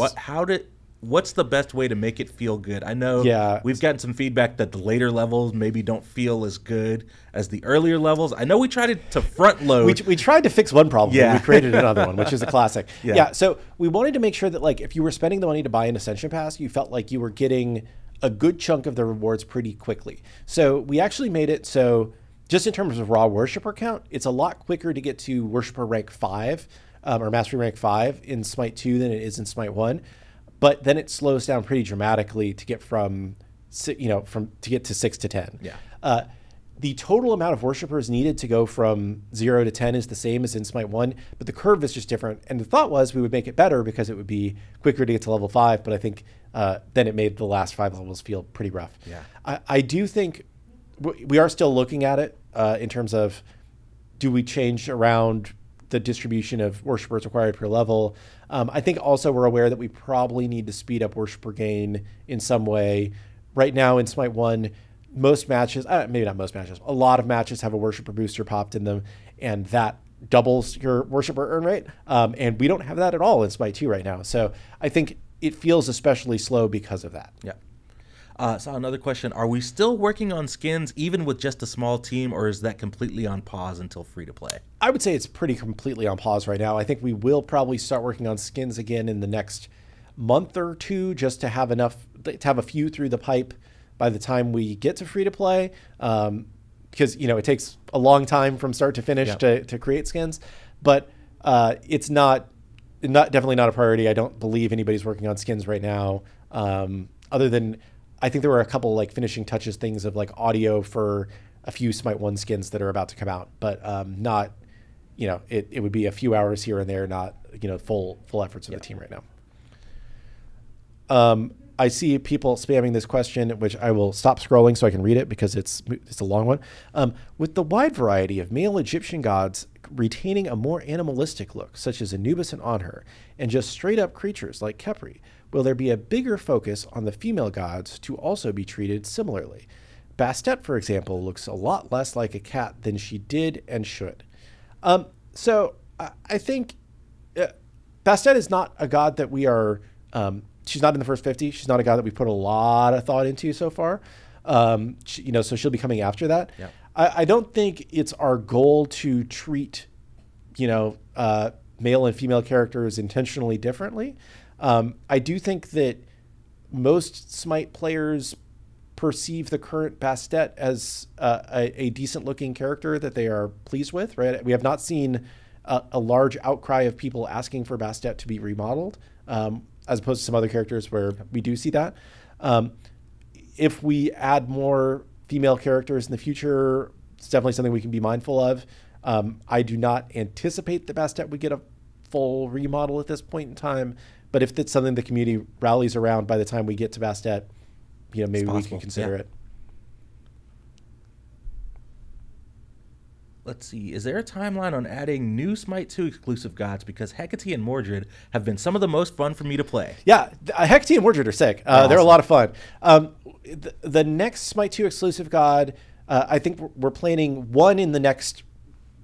What's the best way to make it feel good? I know we've gotten some feedback that the later levels maybe don't feel as good as the earlier levels. I know we tried to front load. We tried to fix one problem, and we created another one, which is a classic. So we wanted to make sure that like if you were spending the money to buy an Ascension Pass, you felt like you were getting a good chunk of the rewards pretty quickly. So we actually made it so just in terms of raw worshiper count, it's a lot quicker to get to worshiper rank 5 or mastery rank 5 in SMITE 2 than it is in SMITE 1. But then it slows down pretty dramatically to get to 6 to 10. Yeah. The total amount of worshipers needed to go from 0 to 10 is the same as in SMITE 1, but the curve is just different. And the thought was we would make it better because it would be quicker to get to level 5, but I think then it made the last 5 levels feel pretty rough. Yeah. I do think we are still looking at it in terms of do we change around the distribution of worshipers required per level. I think also we're aware that we probably need to speed up worshiper gain in some way. Right now in SMITE 1, most matches, maybe not most matches, a lot of matches have a worshiper booster popped in them, and that doubles your worshiper earn rate. And we don't have that at all in SMITE 2 right now. So I think it feels especially slow because of that. Yeah. So another question, are we still working on skins even with just a small team, or is that completely on pause until free to play? I would say it's pretty completely on pause right now. I think we will probably start working on skins again in the next month or two, just to have a few through the pipe by the time we get to free to play. Because, it takes a long time from start to finish to create skins, but it's definitely not a priority. I don't believe anybody's working on skins right now. Other than, I think there were a couple like finishing touches things of like audio for a few SMITE 1 skins that are about to come out, but not, it would be a few hours here and there, not, full efforts of the team right now. I see people spamming this question, which I will stop scrolling so I can read it because it's a long one. With the wide variety of male Egyptian gods retaining a more animalistic look, such as Anubis and Anhur, and just straight up creatures like Khepri, will there be a bigger focus on the female gods to also be treated similarly? Bastet, for example, looks a lot less like a cat than she did and should. So I think Bastet is not a god that we are... she's not in the first 50. She's not a god that we put a lot of thought into so far. So she'll be coming after that. Yeah. I don't think it's our goal to treat, male and female characters intentionally differently. I do think that most SMITE players perceive the current Bastet as a decent looking character that they are pleased with, right? We have not seen a large outcry of people asking for Bastet to be remodeled, as opposed to some other characters where we do see that. If we add more female characters in the future, it's definitely something we can be mindful of. I do not anticipate that Bastet would get a full remodel at this point in time, but if it's something the community rallies around by the time we get to Bastet, maybe we can consider it. Let's see. Is there a timeline on adding new Smite 2 exclusive gods? Because Hecate and Mordred have been some of the most fun for me to play. Yeah, Hecate and Mordred are sick. They're awesome. A lot of fun. The next Smite 2 exclusive god, I think we're planning one in the next,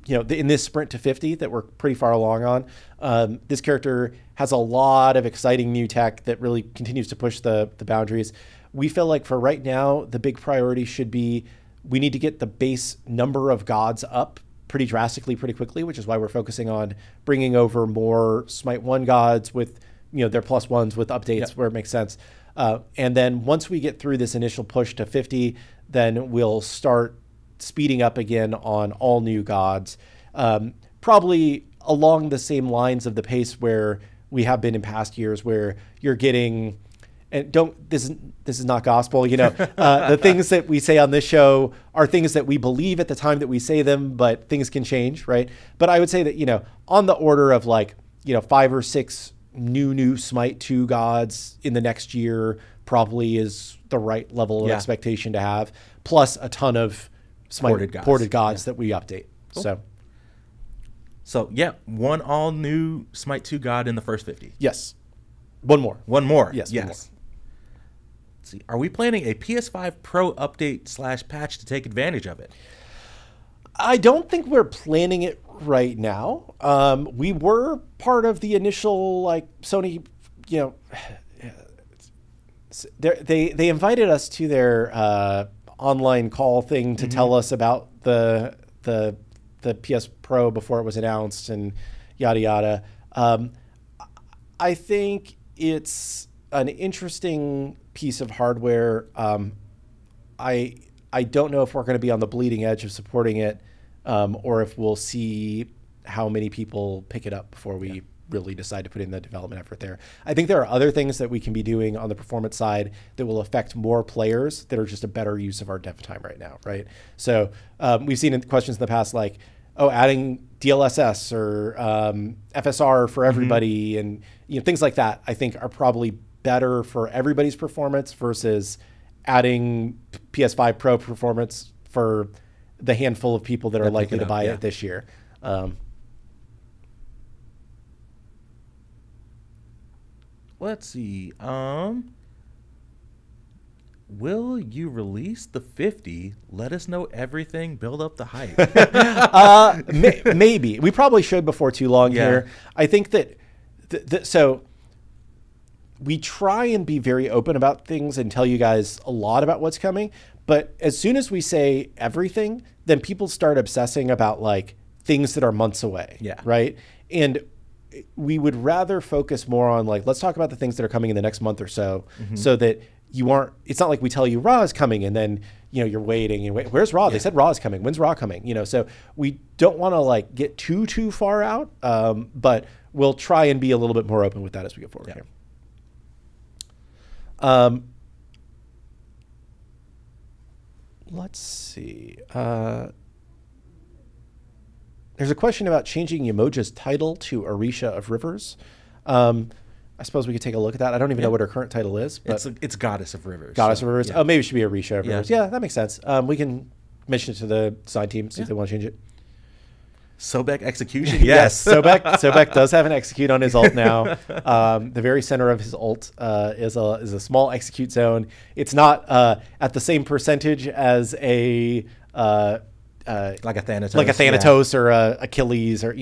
in this sprint to 50 that we're pretty far along on. This character has a lot of exciting new tech that really continues to push the boundaries. We feel like for right now, the big priority should be we need to get the base number of gods up pretty drastically, pretty quickly, which is why we're focusing on bringing over more Smite 1 gods with, their +1s with updates where it makes sense. And then once we get through this initial push to 50, then we'll start speeding up again on all new gods, probably along the same lines of the pace where we have been in past years, where you're getting, and this is not gospel, the things that we say on this show are things that we believe at the time that we say them, but things can change, right? But I would say that, on the order of 5 or 6 new Smite 2 gods in the next year probably is the right level of expectation to have, plus a ton of Smite ported gods that we update. Cool. So yeah, one all new Smite 2 god in the first 50. Yes. One more. Yes. One more. Let's see. Are we planning a PS5 Pro update / patch to take advantage of it? I don't think we're planning it right now. We were part of the initial Sony, they invited us to their online call thing to tell us about the PS Pro before it was announced and yada yada. I think it's an interesting piece of hardware. I don't know if we're going to be on the bleeding edge of supporting it, or if we'll see how many people pick it up before we really decide to put in the development effort there. I think there are other things that we can be doing on the performance side that will affect more players that are just a better use of our dev time right now, right? So we've seen in questions in the past adding DLSS or FSR for everybody and things like that, I think are probably better for everybody's performance versus adding PS5 Pro performance for the handful of people that are likely to buy it this year. Let's see. Will you release the 50? Let us know everything. Build up the hype. Maybe. We probably should before too long here. I think that so we try and be very open about things and tell you guys a lot about what's coming. But as soon as we say everything, then people start obsessing about things that are months away. Yeah. Right. And we would rather focus more on let's talk about the things that are coming in the next month or so, so that you aren't, it's not like we tell you Raw is coming and then, you're waiting and wait, where's Raw? They said Raw is coming. When's Raw coming? So we don't want to get too far out, but we'll try and be a little bit more open with that as we go forward here. Let's see. There's a question about changing Yamoja's title to Orisha of Rivers. I suppose we could take a look at that. I don't even know what her current title is. But it's Goddess of Rivers. Goddess of Rivers. Yeah. Oh, maybe it should be Orisha of Rivers. Yeah, that makes sense. We can mention it to the design team, see if they want to change it. Sobek execution? Yes. Sobek does have an execute on his ult now. The very center of his ult is a small execute zone. It's not at the same percentage as a like a Thanatos or a Achilles or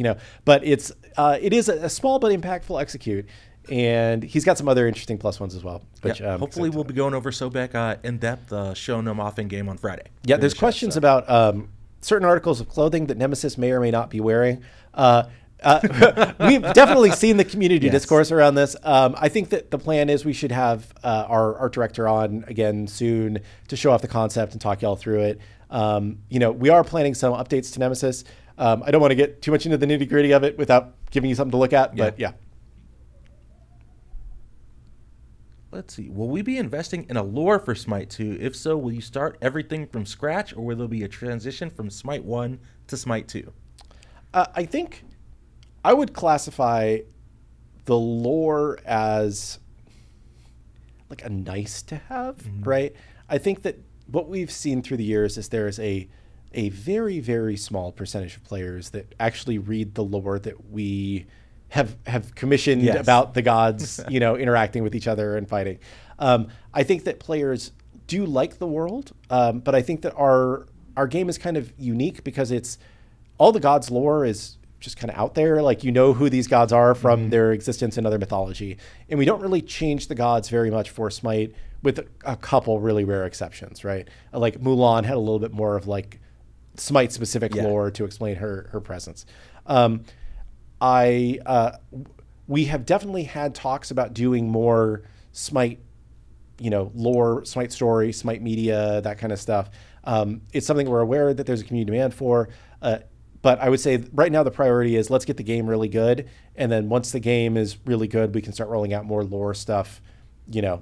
but it is a small but impactful execute. And he's got some other interesting +1s as well. Which, hopefully we'll be going over Sobek in depth, showing them off in game on Friday. Yeah, there's questions about certain articles of clothing that Nemesis may or may not be wearing. We've definitely seen the community discourse around this. I think that the plan is we should have our art director on again soon to show off the concept and talk y'all through it. We are planning some updates to Nemesis. I don't want to get too much into the nitty-gritty of it without giving you something to look at, but yeah. Let's see. Will we be investing in a lore for Smite 2? If so, will you start everything from scratch, or will there be a transition from Smite 1 to Smite 2? I think I would classify the lore as like a nice to have, right? I think that what we've seen through the years is there is a very, very small percentage of players that actually read the lore that we have commissioned about the gods, you know, interacting with each other and fighting. I think that players do like the world, but I think that our game is kind of unique because it's all the gods' lore is just kind of out there. Like, you know who these gods are from their existence in other mythology. And we don't really change the gods very much for Smite, with a couple really rare exceptions, right? Like Mulan had a little bit more of like Smite specific lore to explain her presence. We have definitely had talks about doing more Smite, you know, lore, Smite story, Smite media, that kind of stuff. It's something we're aware that there's a community demand for. But I would say right now the priority is let's get the game really good. And then once the game is really good, we can start rolling out more lore stuff, you know,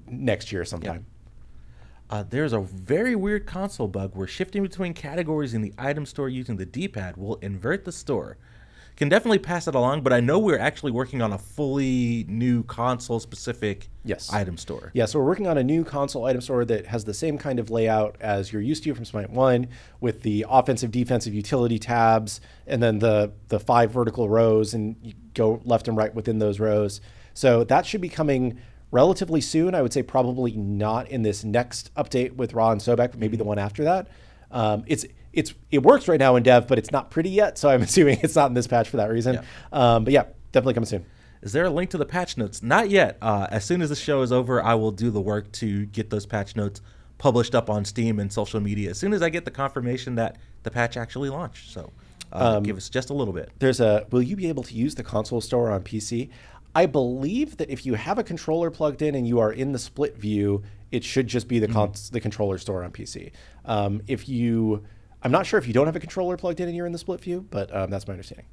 next year sometime. There's a very weird console bug where shifting between categories in the item store using the D-pad will invert the store. Can definitely pass it along, but I know we're actually working on a fully new console-specific item store. Yeah, so we're working on a new console item store that has the same kind of layout as you're used to from Smite 1, with the offensive, defensive, utility tabs, and then the 5 vertical rows, and you go left and right within those rows. So that should be coming relatively soon. I would say probably not in this next update with Ra and Sobek, but maybe the one after that. It works right now in dev, but it's not pretty yet, so I'm assuming it's not in this patch for that reason. But yeah, definitely coming soon. Is there a link to the patch notes? Not yet. As soon as the show is over, I will do the work to get those patch notes published up on Steam and social media as soon as I get the confirmation that the patch actually launched. So give us just a little bit. Will you be able to use the console store on PC? I believe that if you have a controller plugged in and you are in the split view, it should just be the controller store on PC. I'm not sure if you don't have a controller plugged in and you're in the split view, but that's my understanding.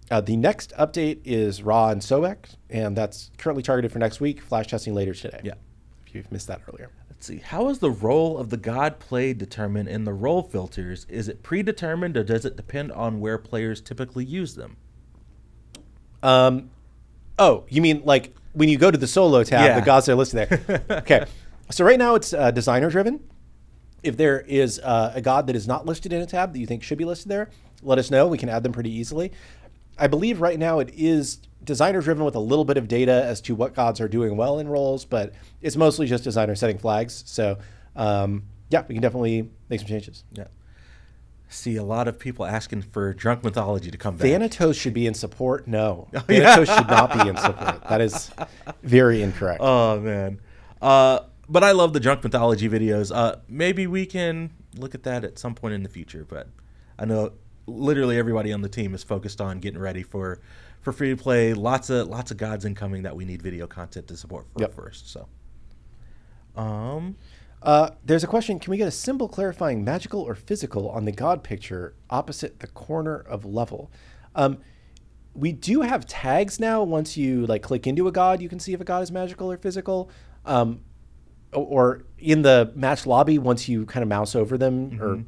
The next update is Ra and Sobek, and that's currently targeted for next week. Flash testing later today. Yeah, if you've missed that earlier. Let's see. How is the role of the god played determined in the role filters? Is it predetermined, or does it depend on where players typically use them? Oh, you mean like when you go to the solo tab, the gods are listed there. Okay, so right now it's designer driven. If there is a god that is not listed in a tab that you think should be listed there, let us know. We can add them pretty easily. I believe right now it is designer driven with a little bit of data as to what gods are doing well in roles, but it's mostly just designer setting flags. So yeah, we can definitely make some changes. Yeah. See a lot of people asking for Drunk Mythology to come back. Thanatos should be in support? No. Thanatos should not be in support. That is very incorrect. Oh, man. But I love the Drunk Mythology videos. Maybe we can look at that at some point in the future, but I know literally everybody on the team is focused on getting ready for free to play. Lots of gods incoming that we need video content to support first. So, there's a question: can we get a symbol clarifying magical or physical on the god picture opposite the corner of level? We do have tags now. Once you like click into a god, you can see if a god is magical or physical. Or in the match lobby, once you kind of mouse over them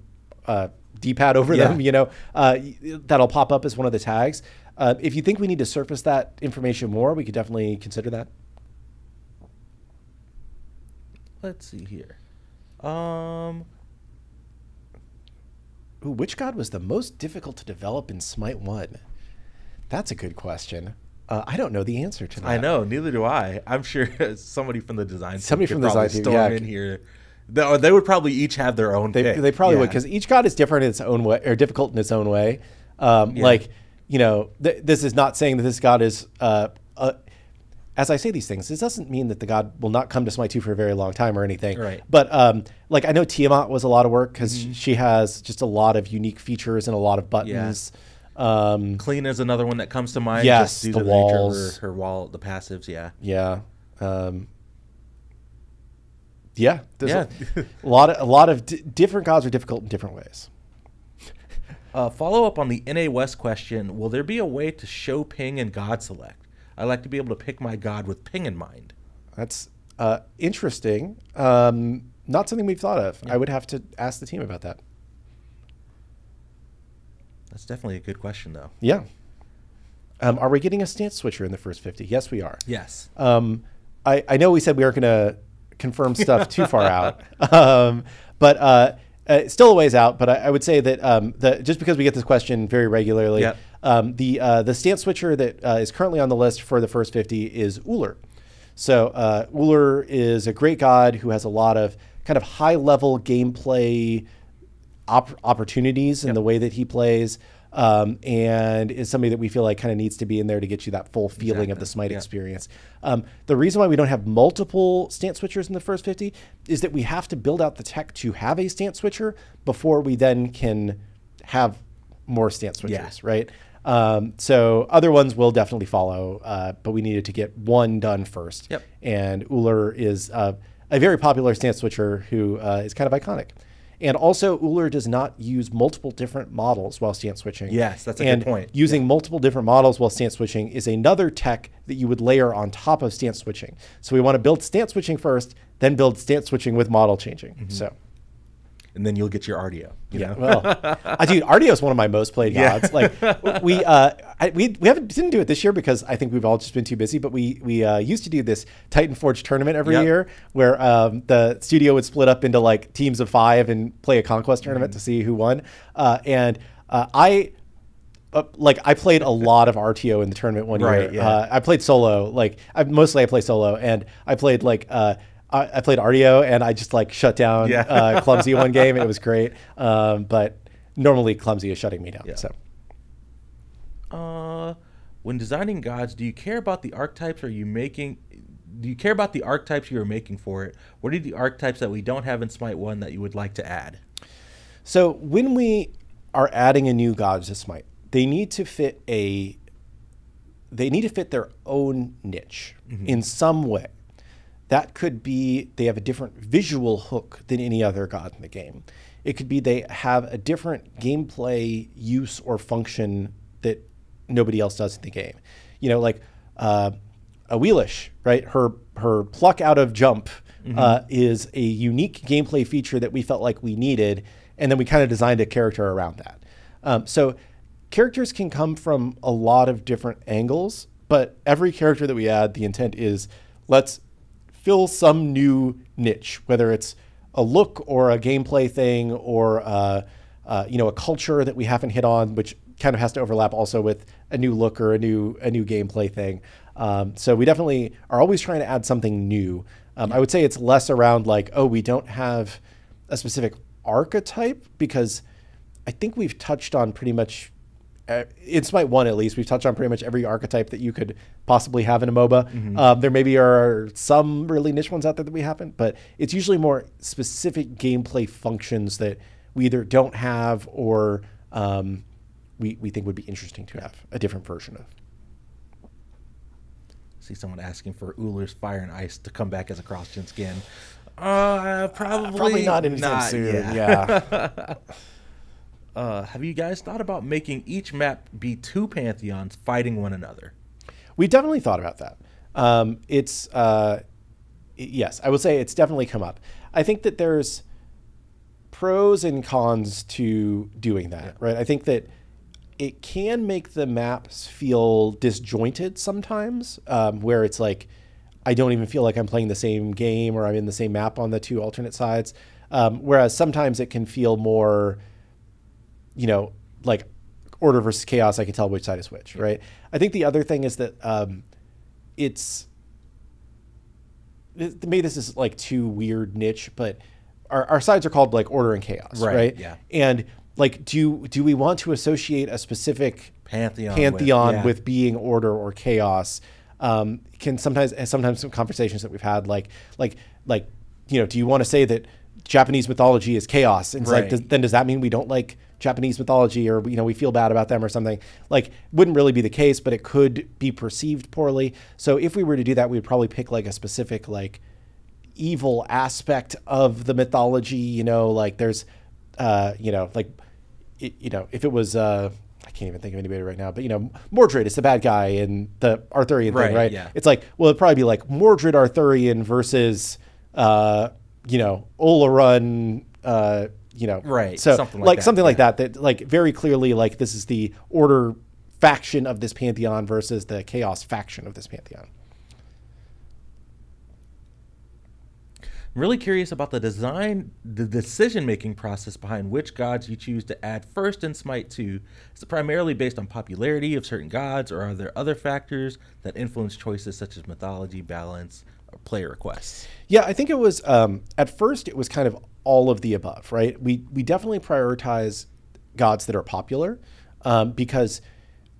or D-pad over them, you know, that'll pop up as one of the tags. If you think we need to surface that information more, we could definitely consider that. Let's see here. Ooh, which god was the most difficult to develop in Smite 1? That's a good question. I don't know the answer to that. I know, neither do I. I'm sure somebody from the design team could probably storm in here. They would probably each have their own pick. They probably would, because each god is different in its own way, or difficult in its own way. Like, you know, this is not saying that this god is, as I say these things, this doesn't mean that the god will not come to Smite 2 for a very long time or anything. Right. But like, I know Tiamat was a lot of work because she has just a lot of unique features and a lot of buttons. Clean is another one that comes to mind. Yes, just due the to walls, the nature of her wall, the passives. Yeah. There's a lot of different gods are difficult in different ways. Follow up on the NA West question: will there be a way to show ping and god select? I like to be able to pick my god with ping in mind. That's interesting. Not something we've thought of. I would have to ask the team about that. That's definitely a good question, though. Yeah. Are we getting a stance switcher in the first 50? Yes, we are. Yes. I know we said we aren't going to confirm stuff too far out, but still a ways out. But I would say that just because we get this question very regularly, yep. The stance switcher that is currently on the list for the first 50 is Uller. So Uller is a great god who has a lot of kind of high-level gameplay opportunities in the way that he plays, and is somebody that we feel like kind of needs to be in there to get you that full feeling of the SMITE experience. The reason why we don't have multiple stance switchers in the first 50 is that we have to build out the tech to have a stance switcher before we then can have more stance switchers, right? So other ones will definitely follow, but we needed to get one done first. Yep. And Uller is a very popular stance switcher who is kind of iconic. And also, Uller does not use multiple different models while stance switching. Yes, that's a good point. Using multiple different models while stance switching is another tech that you would layer on top of stance switching. So we want to build stance switching first, then build stance switching with model changing. Mm-hmm. So. And then you'll get your RDO. You know? Well, dude, RDO is one of my most played gods. Like we didn't do it this year because I think we've all just been too busy. But we used to do this Titan Forge tournament every year, where the studio would split up into like teams of 5 and play a conquest tournament to see who won. I played a lot of RTO in the tournament one year. Yeah. I played solo. I play solo, and I played I played RDO and I just shut down Clumsy one game. It was great. But normally Clumsy is shutting me down. Yeah. So, when designing gods, do you care about the archetypes? Do you care about the archetypes you are making for it? What are the archetypes that we don't have in Smite 1 that you would like to add? So when we are adding a new god to Smite, they need to fit their own niche in some way. That could be they have a different visual hook than any other god in the game. It could be they have a different gameplay use or function that nobody else does in the game. You know, like a Wheelish, right? Her pluck out of jump is a unique gameplay feature that we felt like we needed, and then we kind of designed a character around that. So characters can come from a lot of different angles, but every character that we add, the intent is let's fill some new niche, whether it's a look or a gameplay thing or a culture that we haven't hit on, which kind of has to overlap also with a new look or a new gameplay thing. So we definitely are always trying to add something new. I would say it's less around we don't have a specific archetype, because I think we've touched on pretty much in Smite 1 at least, we've touched on pretty much every archetype that you could possibly have in a MOBA. There maybe are some really niche ones out there that we haven't, but it's usually more specific gameplay functions that we either don't have or we think would be interesting to have a different version of. See someone asking for Uller's Fire and Ice to come back as a cross-gen skin. Probably not anytime soon. Yeah. Have you guys thought about making each map be 2 pantheons fighting one another? We definitely thought about that. Yes, I would say it's definitely come up. I think that there's pros and cons to doing that, right? I think that it can make the maps feel disjointed sometimes, where it's I don't even feel like I'm playing the same game or I'm in the same map on the 2 alternate sides. Whereas sometimes it can feel more, order versus chaos. I can tell which side is which, right? I think the other thing is that maybe this is too weird niche, but our sides are called order and chaos, right? Yeah. And do we want to associate a specific pantheon with being order or chaos? Sometimes some conversations that we've had, do you want to say that Japanese mythology is chaos? And it's then does that mean we don't like Japanese mythology, or we feel bad about them or something? Wouldn't really be the case, but it could be perceived poorly. So if we were to do that, we'd probably pick a specific evil aspect of the mythology. There's if it was I can't even think of anybody right now, but Mordred is the bad guy in the Arthurian thing, right? Yeah. It's it'd probably be Mordred Arthurian versus Olorun, right. So something like that. Something like that very clearly, this is the order faction of this pantheon versus the chaos faction of this pantheon. I'm really curious about the decision-making process behind which gods you choose to add first in Smite 2. Is it primarily based on popularity of certain gods, or are there other factors that influence choices such as mythology, balance, or player requests? Yeah, I think it was, at first it was kind of all of the above, right? We definitely prioritize gods that are popular because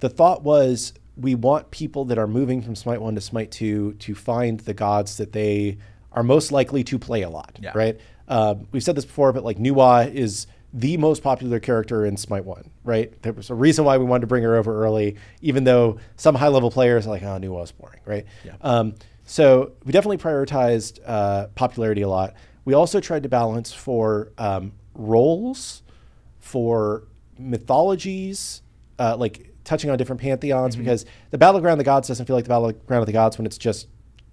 the thought was we want people that are moving from Smite 1 to Smite 2 to find the gods that they are most likely to play a lot, right? We've said this before, but like Nuwa is the most popular character in Smite 1, right? There was a reason why we wanted to bring her over early, even though some high-level players are like, oh, Nuwa's boring, right? Yeah. So we definitely prioritized popularity a lot. We also tried to balance for roles, for mythologies, like touching on different pantheons, because the Battleground of the Gods doesn't feel like the Battleground of the Gods when it's just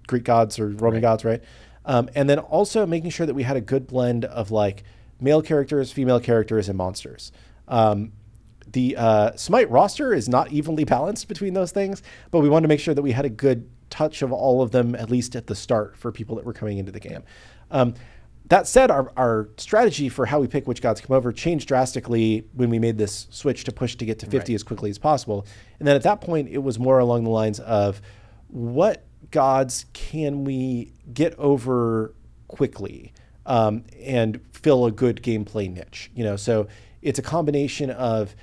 Greek gods or Roman gods, right? And then also making sure that we had a good blend of like male characters, female characters, and monsters. The Smite roster is not evenly balanced between those things, but we wanted to make sure that we had a good touch of all of them, at least at the start, for people that were coming into the game. That said, our strategy for how we pick which gods come over changed drastically when we made this switch to push to get to 50 as quickly as possible. And then at that point, it was more along the lines of what gods can we get over quickly and fill a good gameplay niche, you know? So it's a combination of,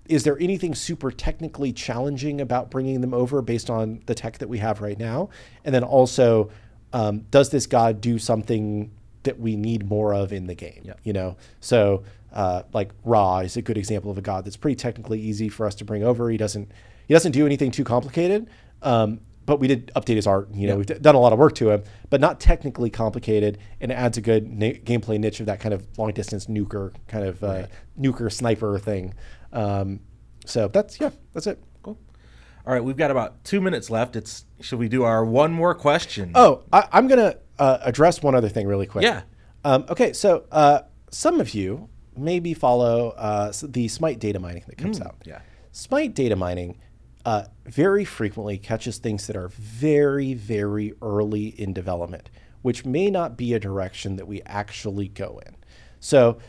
is there anything super technically challenging about bringing them over based on the tech that we have right now? And then also, does this god do something that we need more of in the game, you know? So like Ra is a good example of a god that's pretty technically easy for us to bring over. He doesn't do anything too complicated, but we did update his art. You know, we've done a lot of work to him, but not technically complicated, and it adds a good gameplay niche of that kind of long distance nuker kind of nuker sniper thing. So that's it. Cool. All right, we've got about 2 minutes left. Should we do our one more question? Oh, I'm gonna address one other thing really quick. Yeah. Okay, so some of you maybe follow the Smite data mining that comes out. Yeah. Smite data mining very frequently catches things that are very, very early in development, which may not be a direction that we actually go in. So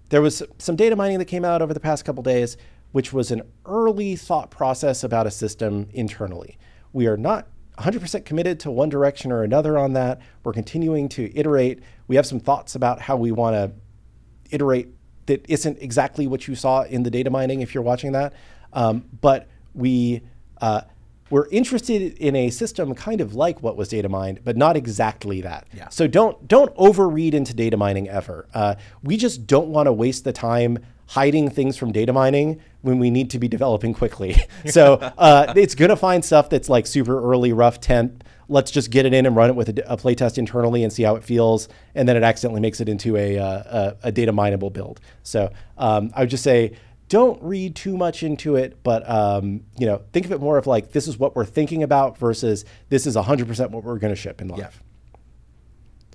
there was some data mining that came out over the past couple days, which was an early thought process about a system internally. We are not 100% committed to one direction or another on that. We're continuing to iterate. We have some thoughts about how we want to iterate that isn't exactly what you saw in the data mining if you're watching that. But we're interested in a system kind of like what was data mined, but not exactly that. Yeah. So don't overread into data mining ever. We just don't want to waste the time hiding things from data mining when we need to be developing quickly. So it's going to find stuff that's like super early, rough temp. Let's just get it in and run it with a playtest internally and see how it feels. And then it accidentally makes it into a data mineable build. So I would just say, don't read too much into it, but you know, think of it more of like, this is what we're thinking about versus this is 100% what we're going to ship in live.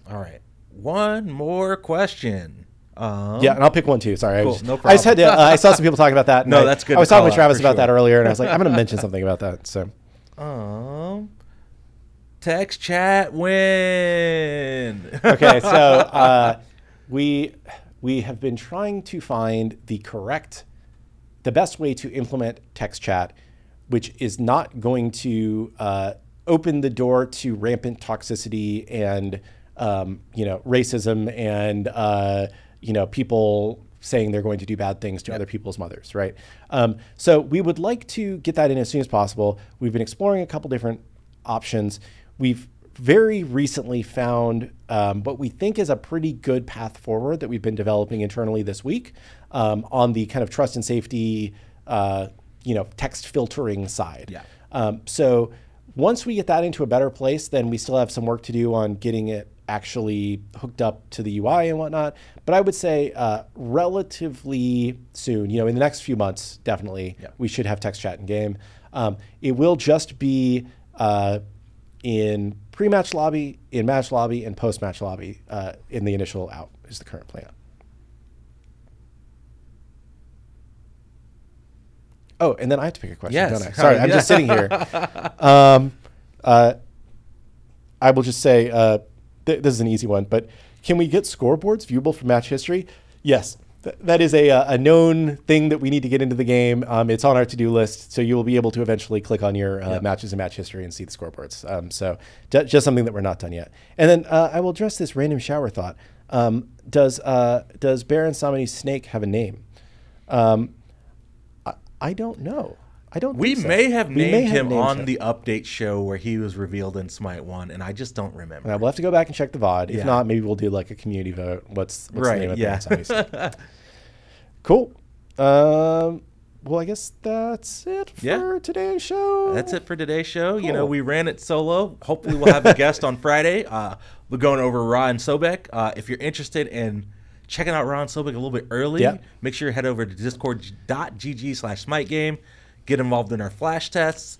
Yeah. All right. One more question. Yeah, and I'll pick one too. Sorry, cool, no problem. I just had to. I saw some people talking about that. No, that's good. I was talking with Travis about that earlier, and I was like, I'm going to mention something about that. So, text chat win. Okay, so we have been trying to find the best way to implement text chat, which is not going to open the door to rampant toxicity and you know, racism and you know, people saying they're going to do bad things to other people's mothers, right? So we would like to get that in as soon as possible. We've been exploring a couple different options. We've very recently found what we think is a pretty good path forward that we've been developing internally this week on the kind of trust and safety, you know, text filtering side. Yeah. So once we get that into a better place, then we still have some work to do on getting it actually hooked up to the UI and whatnot. But I would say relatively soon, you know, in the next few months, definitely, we should have text chat in game. It will just be in pre-match lobby, in match lobby, and post-match lobby in the initial out is the current plan. Oh, and then I have to pick a question, Yes. don't I? Sorry, I'm just sitting here. I will just say, this is an easy one, but can we get scoreboards viewable from match history? Yes. That is a known thing that we need to get into the game. It's on our to-do list, so you will be able to eventually click on your matches and match history and see the scoreboards. So just something that we're not done yet. And then I will address this random shower thought. Does Baron Samani's snake have a name? I don't know. I don't. We think so. may have named him named on him. the update show where he was revealed in Smite 1, and I just don't remember. We'll have to go back and check the VOD. If Yeah. not, maybe we'll do like a community vote. What's the name of yeah. Baron Samani's? Cool. Well, I guess that's it for today's show. That's it for today's show. Cool. You know, we ran it solo. Hopefully we'll have a guest on Friday. We're going over Ra and Sobek. If you're interested in checking out Ra and Sobek a little bit early, make sure you head over to discord.gg/SmiteGame. Get involved in our flash tests.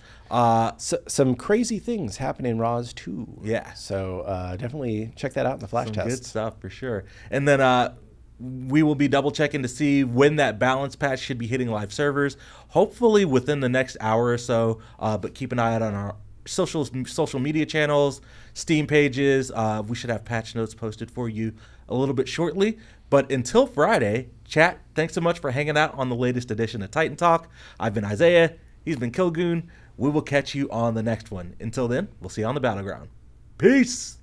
Some crazy things happen in Raws too. Yeah. So definitely check that out in the flash test. Good stuff for sure. And then we will be double checking to see when that balance patch should be hitting live servers. Hopefully within the next hour or so. But keep an eye out on our social media channels, Steam pages. We should have patch notes posted for you a little bit shortly. But until Friday, chat, thanks so much for hanging out on the latest edition of Titan Talk. I've been Isiah. He's been Killgoon. We will catch you on the next one. Until then, we'll see you on the battleground. Peace.